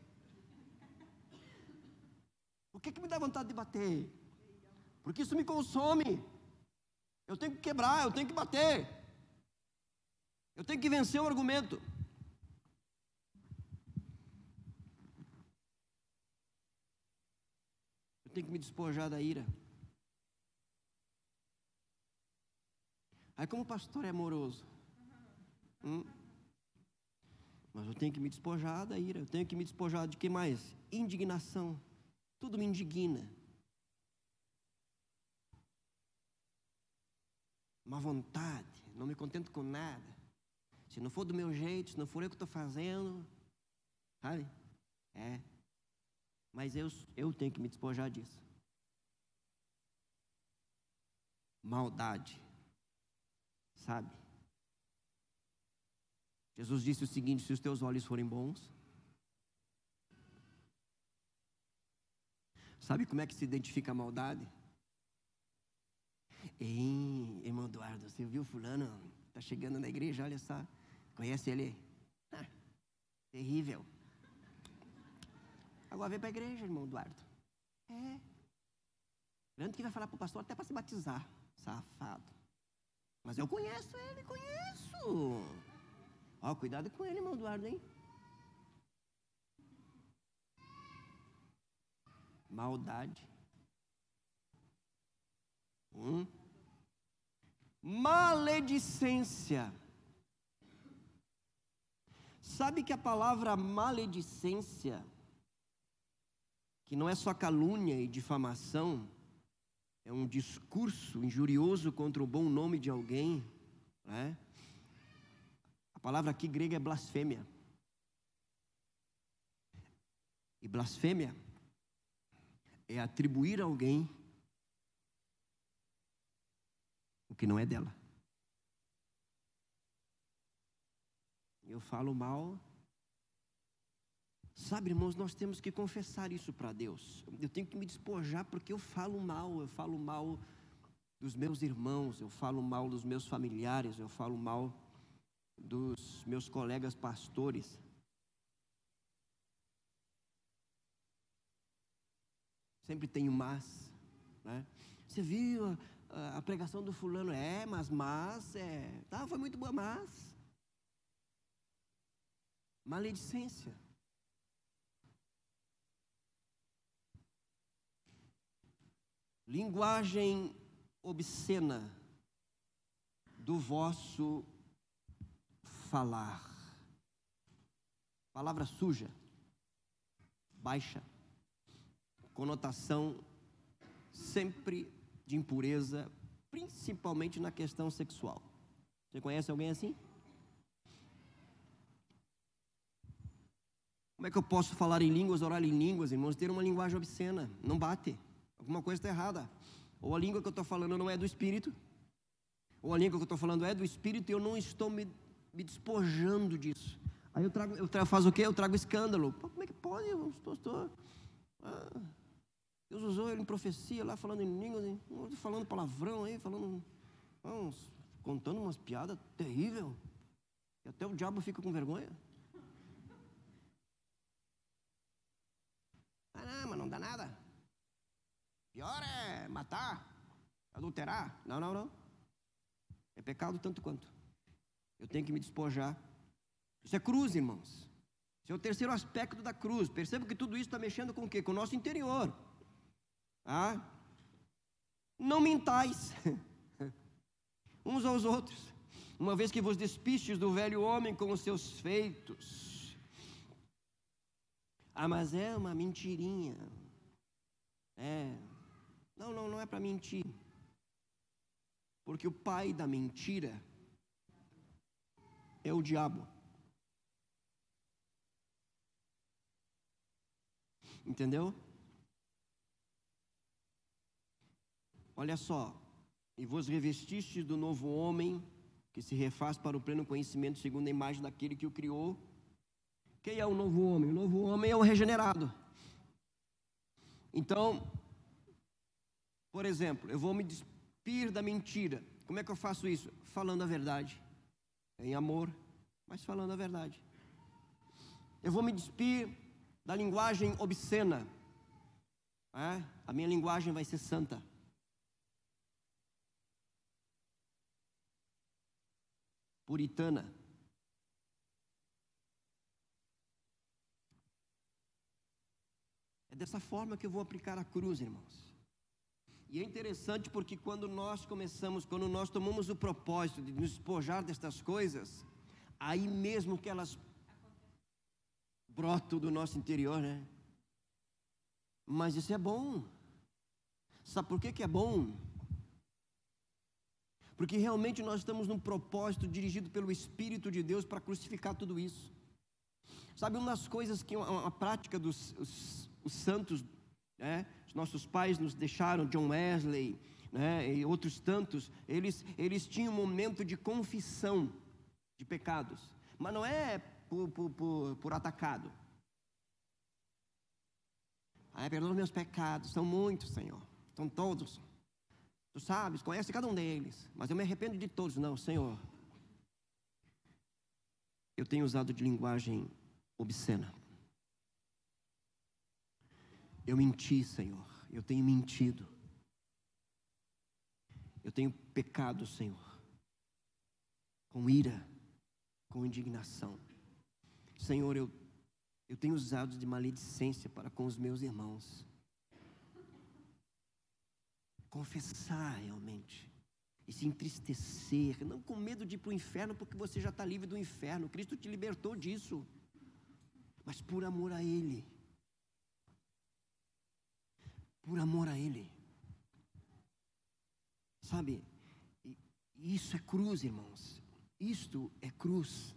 Por que me dá vontade de bater? Porque isso me consome. Eu tenho que quebrar, eu tenho que bater. Eu tenho que vencer o argumento. Eu tenho que me despojar da ira. Aí como o pastor é amoroso. Mas eu tenho que me despojar da ira. Eu tenho que me despojar de que mais? Indignação. Tudo me indigna. Má vontade. Não me contento com nada. Se não for do meu jeito, se não for eu que estou fazendo, sabe? Mas eu tenho que me despojar disso. Maldade. Sabe? Jesus disse o seguinte: se os teus olhos forem bons. Sabe como é que se identifica a maldade? Ei, irmão Eduardo, você viu fulano? Está chegando na igreja, olha só. Conhece ele? Terrível. Agora vem para a igreja, irmão Eduardo. Grande que vai falar para o pastor até para se batizar. Safado. Mas eu conheço ele, conheço. Ó, cuidado com ele, irmão Eduardo, hein? Maldade. Maledicência. Sabe que a palavra maledicência, que não é só calúnia e difamação, é um discurso injurioso contra o bom nome de alguém, né? A palavra aqui grega é blasfêmia. E blasfêmia é atribuir a alguém o que não é dela. Eu falo mal. Sabe, irmãos, nós temos que confessar isso para Deus. Eu tenho que me despojar porque eu falo mal dos meus irmãos, eu falo mal dos meus familiares, eu falo mal dos meus colegas pastores. Sempre tenho mas, né? Você viu a pregação do fulano? Foi muito boa, mas maledicência. Linguagem obscena do vosso falar. Palavra suja, baixa, conotação sempre de impureza, principalmente na questão sexual. Você conhece alguém assim? Como é que eu posso falar em línguas, orar em línguas, irmãos, ter uma linguagem obscena? Não bate. Alguma coisa está errada. Ou a língua que eu estou falando não é do Espírito, ou a língua que eu estou falando é do Espírito e eu não estou me despojando disso. Aí eu faço o quê? Eu trago escândalo. Pô, como é que pode, irmãos? Deus usou ele em profecia lá, falando em línguas, falando palavrão aí, contando umas piadas terríveis. E até o diabo fica com vergonha. Não, mas não dá nada. Pior é matar, adulterar. Não. É pecado tanto quanto. Eu tenho que me despojar. Isso é cruz, irmãos. Esse é o terceiro aspecto da cruz. Perceba que tudo isso está mexendo com o quê? Com o nosso interior. Não mintais uns aos outros, uma vez que vos despistes do velho homem com os seus feitos. Mas é uma mentirinha. Não é para mentir. Porque o pai da mentira é o diabo. Entendeu? Olha só. E vos revestistes do novo homem, que se refaz para o pleno conhecimento segundo a imagem daquele que o criou. Quem é o novo homem? O novo homem é o regenerado. Então, por exemplo, eu vou me despir da mentira. Como é que eu faço isso? Falando a verdade. Em amor, mas falando a verdade. Eu vou me despir da linguagem obscena. A minha linguagem vai ser santa. Puritana. É dessa forma que eu vou aplicar a cruz, irmãos. E é interessante porque quando nós tomamos o propósito de nos despojar destas coisas, aí mesmo que elas brotam do nosso interior, né? Mas isso é bom. Sabe por que é bom? Porque realmente nós estamos num propósito dirigido pelo Espírito de Deus para crucificar tudo isso. Sabe, uma das coisas que uma prática dos os santos, né, os nossos pais nos deixaram, John Wesley, né, e outros tantos, eles tinham um momento de confissão de pecados, mas não é por atacado. Perdoa meus pecados, são muitos, Senhor, são todos. Tu sabes, conhece cada um deles, mas eu me arrependo de todos. Não, Senhor, eu tenho usado de linguagem obscena. Eu menti, Senhor, eu tenho mentido. Eu tenho pecado, Senhor, com ira, com indignação. Senhor, eu tenho usado de maledicência para com os meus irmãos. Confessar realmente e se entristecer, não com medo de ir para o inferno, porque você já está livre do inferno. Cristo te libertou disso, mas por amor a Ele. Por amor a Ele. Sabe, isso é cruz, irmãos. Isto é cruz.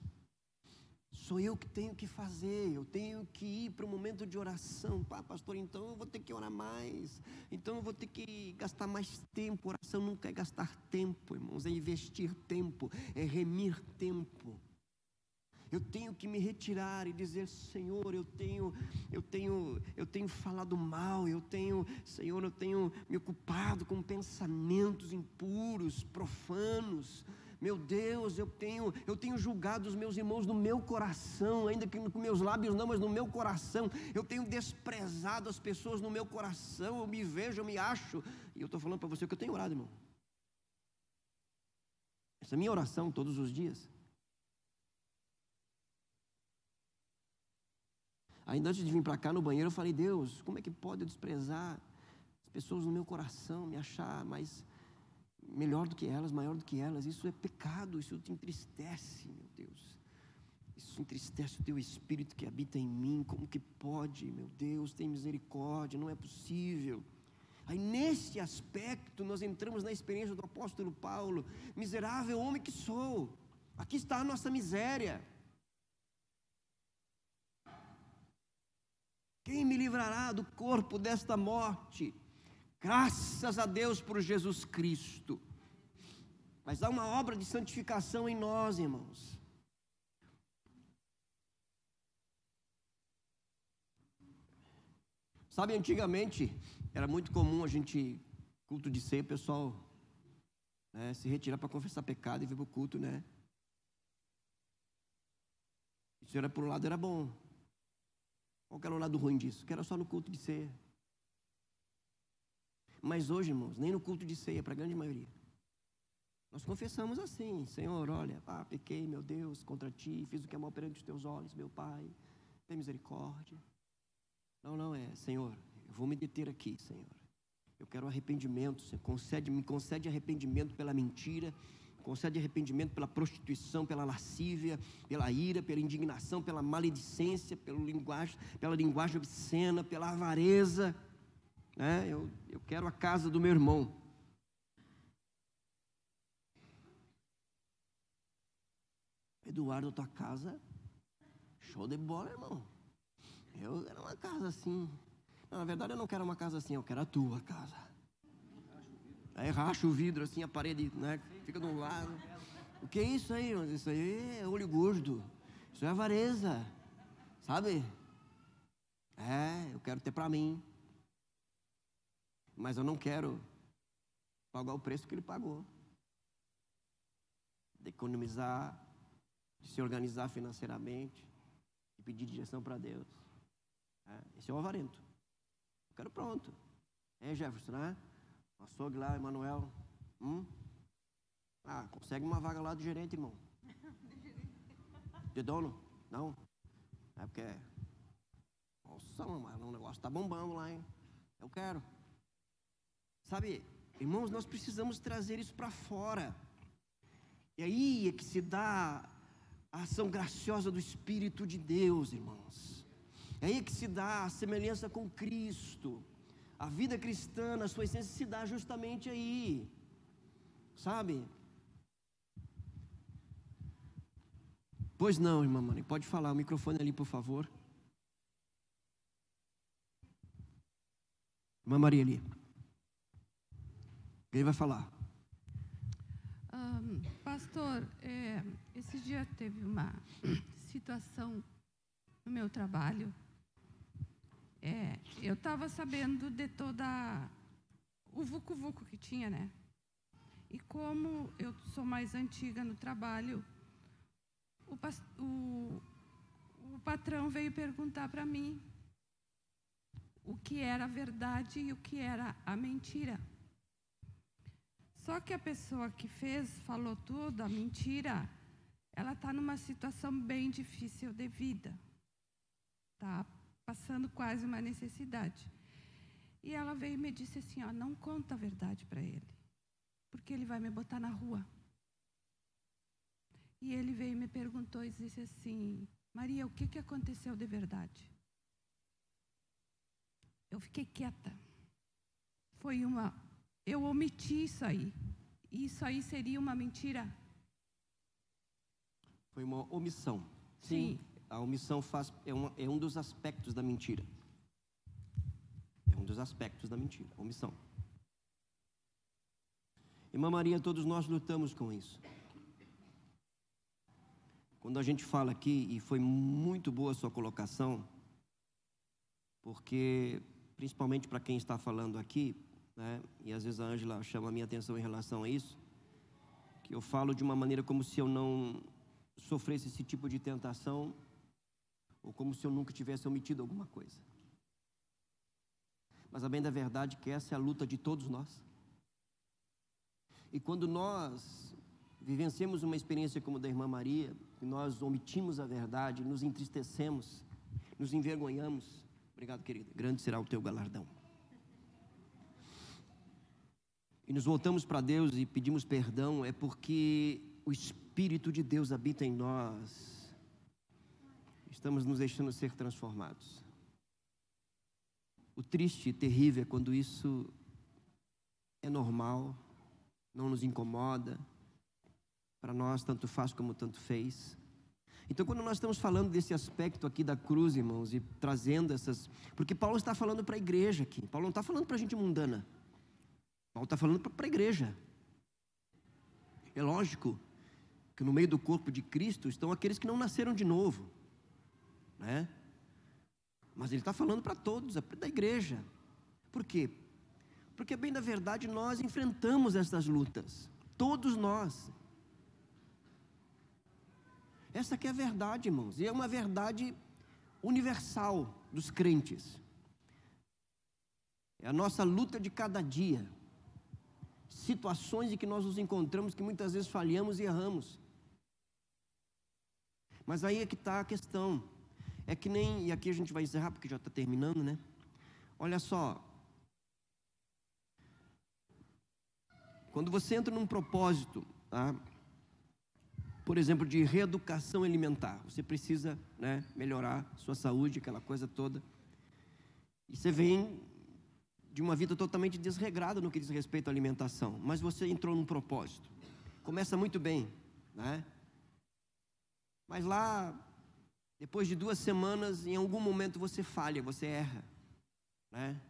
Sou eu que tenho que fazer, eu tenho que ir para um momento de oração. Pastor, então eu vou ter que orar mais, então eu vou ter que gastar mais tempo. Oração nunca é gastar tempo, irmãos, é investir tempo, é remir tempo. Eu tenho que me retirar e dizer, Senhor, eu tenho falado mal, Senhor, eu tenho me ocupado com pensamentos impuros, profanos. Meu Deus, eu tenho julgado os meus irmãos no meu coração, ainda que com meus lábios não, mas no meu coração. Eu tenho desprezado as pessoas no meu coração. Eu me vejo, eu me acho. E eu estou falando para você que eu tenho orado, irmão. Essa é a minha oração todos os dias. Ainda antes de vir para cá no banheiro, eu falei, Deus, como é que pode eu desprezar as pessoas no meu coração, me achar mais melhor do que elas, maior do que elas? Isso é pecado, isso te entristece, meu Deus. Isso entristece o teu Espírito que habita em mim. Como que pode, meu Deus, tem misericórdia, não é possível. Aí nesse aspecto nós entramos na experiência do apóstolo Paulo. Miserável homem que sou, aqui está a nossa miséria. Quem me livrará do corpo desta morte? Graças a Deus por Jesus Cristo. Mas há uma obra de santificação em nós, irmãos. Sabe, antigamente era muito comum a gente, culto de ceia, o pessoal se retirar para confessar pecado e vir para o culto, né? Isso era, por um lado, era bom. Qual que era o lado ruim disso? Que era só no culto de ceia. Mas hoje, irmãos, nem no culto de ceia, para a grande maioria. Nós confessamos assim: Senhor, olha, pequei, meu Deus, contra ti, fiz o que é mal perante os teus olhos, meu Pai, tem misericórdia. Não, Senhor, eu vou me deter aqui, Senhor. Eu quero arrependimento, Senhor. Me concede arrependimento pela mentira, concede arrependimento pela prostituição, pela lascívia, pela ira, pela indignação, pela maledicência, pela linguagem obscena, pela avareza. Eu quero a casa do meu irmão. Eduardo, tua casa, show de bola, irmão. Eu quero uma casa assim. Não, na verdade eu não quero uma casa assim, eu quero a tua casa. Aí racha o vidro assim, a parede, né, fica de um lado. O que é isso aí? Isso aí é olho gordo. Isso é avareza. Sabe? Eu quero ter para mim. Mas eu não quero pagar o preço que ele pagou. De economizar, de se organizar financeiramente, de pedir direção para Deus. Esse é o avarento. Eu quero pronto. Jefferson, né? O açougue lá, Emanuel. Consegue uma vaga lá do gerente, irmão. De dono? Não. É porque... Nossa, mas o negócio está bombando lá, hein? Eu quero. Sabe, irmãos, nós precisamos trazer isso para fora. E aí é que se dá a ação graciosa do Espírito de Deus, irmãos. É aí que se dá a semelhança com Cristo. A vida cristã, na sua essência, se dá justamente aí. Sabe? Pois não, irmã Mãe, pode falar, o microfone ali, por favor. Irmã Maria ali. Quem vai falar? Pastor, esse dia teve uma situação no meu trabalho. Eu estava sabendo de toda o vucu-vucu que tinha, né? E como eu sou mais antiga no trabalho, o patrão veio perguntar para mim o que era a verdade e o que era a mentira. Só que a pessoa que falou tudo, a mentira, ela está numa situação bem difícil de vida. Está passando quase uma necessidade. E ela veio e me disse assim, não conta a verdade para ele, porque ele vai me botar na rua. E ele veio e me perguntou e disse assim, Maria, o que aconteceu de verdade? Eu fiquei quieta. Eu omiti isso aí. Isso aí seria uma mentira? Foi uma omissão. Sim. A omissão é um dos aspectos da mentira. É um dos aspectos da mentira, omissão. Irmã Maria, todos nós lutamos com isso. Quando a gente fala aqui, e foi muito boa a sua colocação, porque, principalmente para quem está falando aqui, né, e às vezes a Ângela chama a minha atenção em relação a isso, que eu falo de uma maneira como se eu não sofresse esse tipo de tentação, ou como se eu nunca tivesse omitido alguma coisa. Mas a bem da verdade é que essa é a luta de todos nós. E quando nós vivenciamos uma experiência como a da irmã Maria, e nós omitimos a verdade, nos entristecemos, nos envergonhamos, obrigado, querida, grande será o teu galardão. E nos voltamos para Deus e pedimos perdão, é porque o Espírito de Deus habita em nós. Estamos nos deixando ser transformados. O triste e terrível é quando isso é normal, não nos incomoda, para nós tanto faz como tanto fez. Então, quando nós estamos falando desse aspecto aqui da cruz, irmãos, e trazendo essas... Porque Paulo está falando para a igreja aqui. Paulo não está falando para a gente mundana. Paulo está falando para a igreja. É lógico que no meio do corpo de Cristo estão aqueles que não nasceram de novo, né? Mas ele está falando para todos, é da igreja. Por quê? Porque, bem na verdade, nós enfrentamos essas lutas. Todos nós. Essa aqui é a verdade, irmãos. E é uma verdade universal dos crentes. É a nossa luta de cada dia. Situações em que nós nos encontramos que muitas vezes falhamos e erramos. Mas aí é que está a questão. É que nem, e aqui a gente vai encerrar porque já está terminando, né? Olha só. Quando você entra num propósito, tá? Por exemplo, de reeducação alimentar, você precisa, né, melhorar sua saúde, aquela coisa toda. E você vem de uma vida totalmente desregrada no que diz respeito à alimentação, mas você entrou num propósito. Começa muito bem, né? Mas lá, depois de 2 semanas, em algum momento você falha, você erra, né?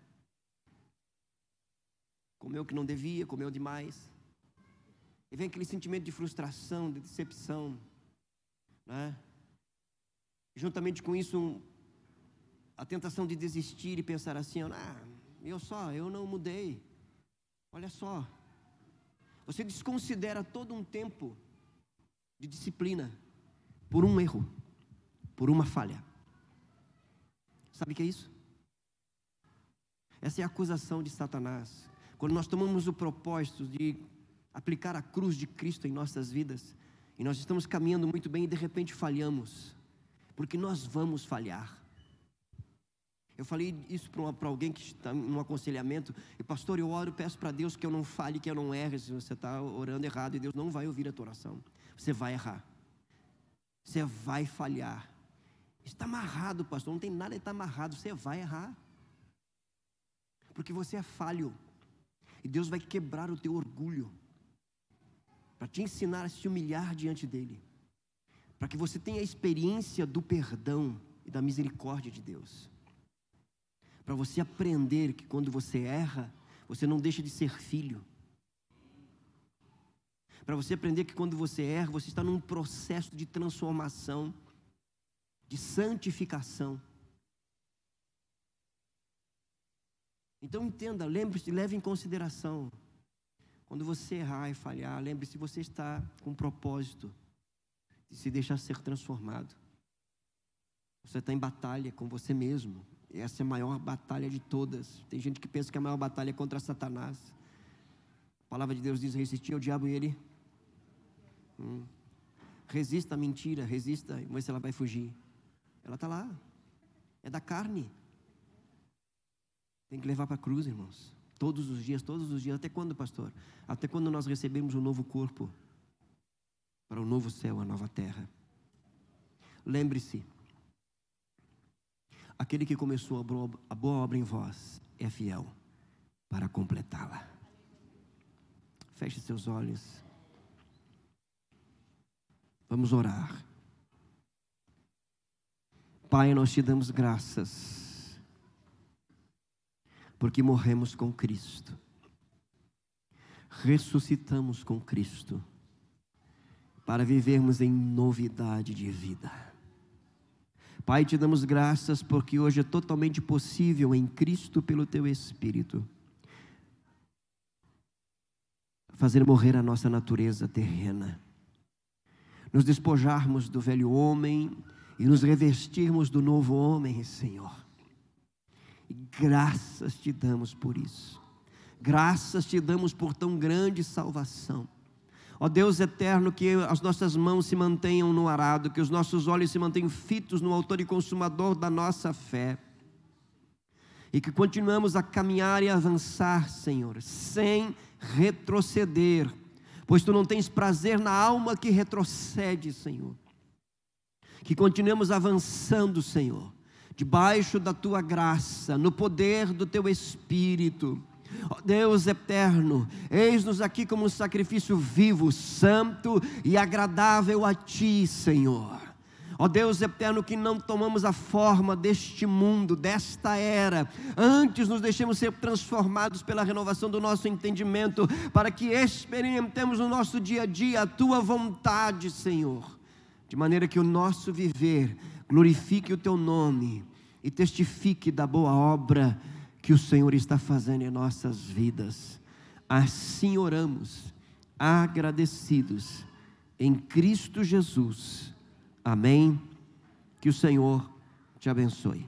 Comeu o que não devia, comeu demais. E vem aquele sentimento de frustração, de decepção, né? Juntamente com isso, a tentação de desistir e pensar assim, eu não mudei. Olha só, você desconsidera todo um tempo de disciplina por um erro, por uma falha. Sabe o que é isso? Essa é a acusação de Satanás. Quando nós tomamos o propósito de aplicar a cruz de Cristo em nossas vidas, e nós estamos caminhando muito bem e de repente falhamos, porque nós vamos falhar. Eu falei isso para alguém que está num aconselhamento, e pastor, eu oro, peço para Deus que eu não falhe, que eu não erre. Se você está orando errado, e Deus não vai ouvir a tua oração, você vai errar, você vai falhar. Está amarrado, pastor, não tem nada de estar amarrado, você vai errar, porque você é falho, e Deus vai quebrar o teu orgulho, para te ensinar a se humilhar diante dEle, para que você tenha a experiência do perdão e da misericórdia de Deus, para você aprender que quando você erra, você não deixa de ser filho, para você aprender que quando você erra, você está num processo de transformação, de santificação. Então entenda, lembre-se, leve em consideração, quando você errar e falhar, lembre-se, você está com um propósito de se deixar ser transformado. Você está em batalha com você mesmo. Essa é a maior batalha de todas. Tem gente que pensa que a maior batalha é contra Satanás. A palavra de Deus diz, resistir ao diabo e ele... Resista à mentira, resista, vamos ver se ela vai fugir. Ela está lá, é da carne. Tem que levar para a cruz, irmãos. Todos os dias. Até quando, pastor? Até quando nós recebemos um novo corpo, para o novo céu, a nova terra. Lembre-se, aquele que começou a boa obra em vós é fiel para completá-la. Feche seus olhos. Vamos orar. Pai, nós te damos graças, porque morremos com Cristo, ressuscitamos com Cristo, para vivermos em novidade de vida. Pai, te damos graças, porque hoje é totalmente possível em Cristo, pelo Teu Espírito, fazer morrer a nossa natureza terrena, nos despojarmos do velho homem e nos revestirmos do novo homem, Senhor. E graças te damos por isso. Graças te damos por tão grande salvação. Ó Deus eterno, que as nossas mãos se mantenham no arado, que os nossos olhos se mantenham fitos no autor e consumador da nossa fé. E que continuamos a caminhar e avançar, Senhor, sem retroceder, pois Tu não tens prazer na alma que retrocede, Senhor. Que continuemos avançando, Senhor, debaixo da Tua graça, no poder do Teu Espírito. Ó Deus eterno, eis-nos aqui como um sacrifício vivo, santo e agradável a Ti, Senhor. Ó Deus eterno, que não tomamos a forma deste mundo, desta era. Antes nos deixemos ser transformados pela renovação do nosso entendimento, para que experimentemos no nosso dia a dia a Tua vontade, Senhor. De maneira que o nosso viver glorifique o Teu nome e testifique da boa obra que o Senhor está fazendo em nossas vidas. Assim oramos, agradecidos, em Cristo Jesus. Amém. Que o Senhor te abençoe.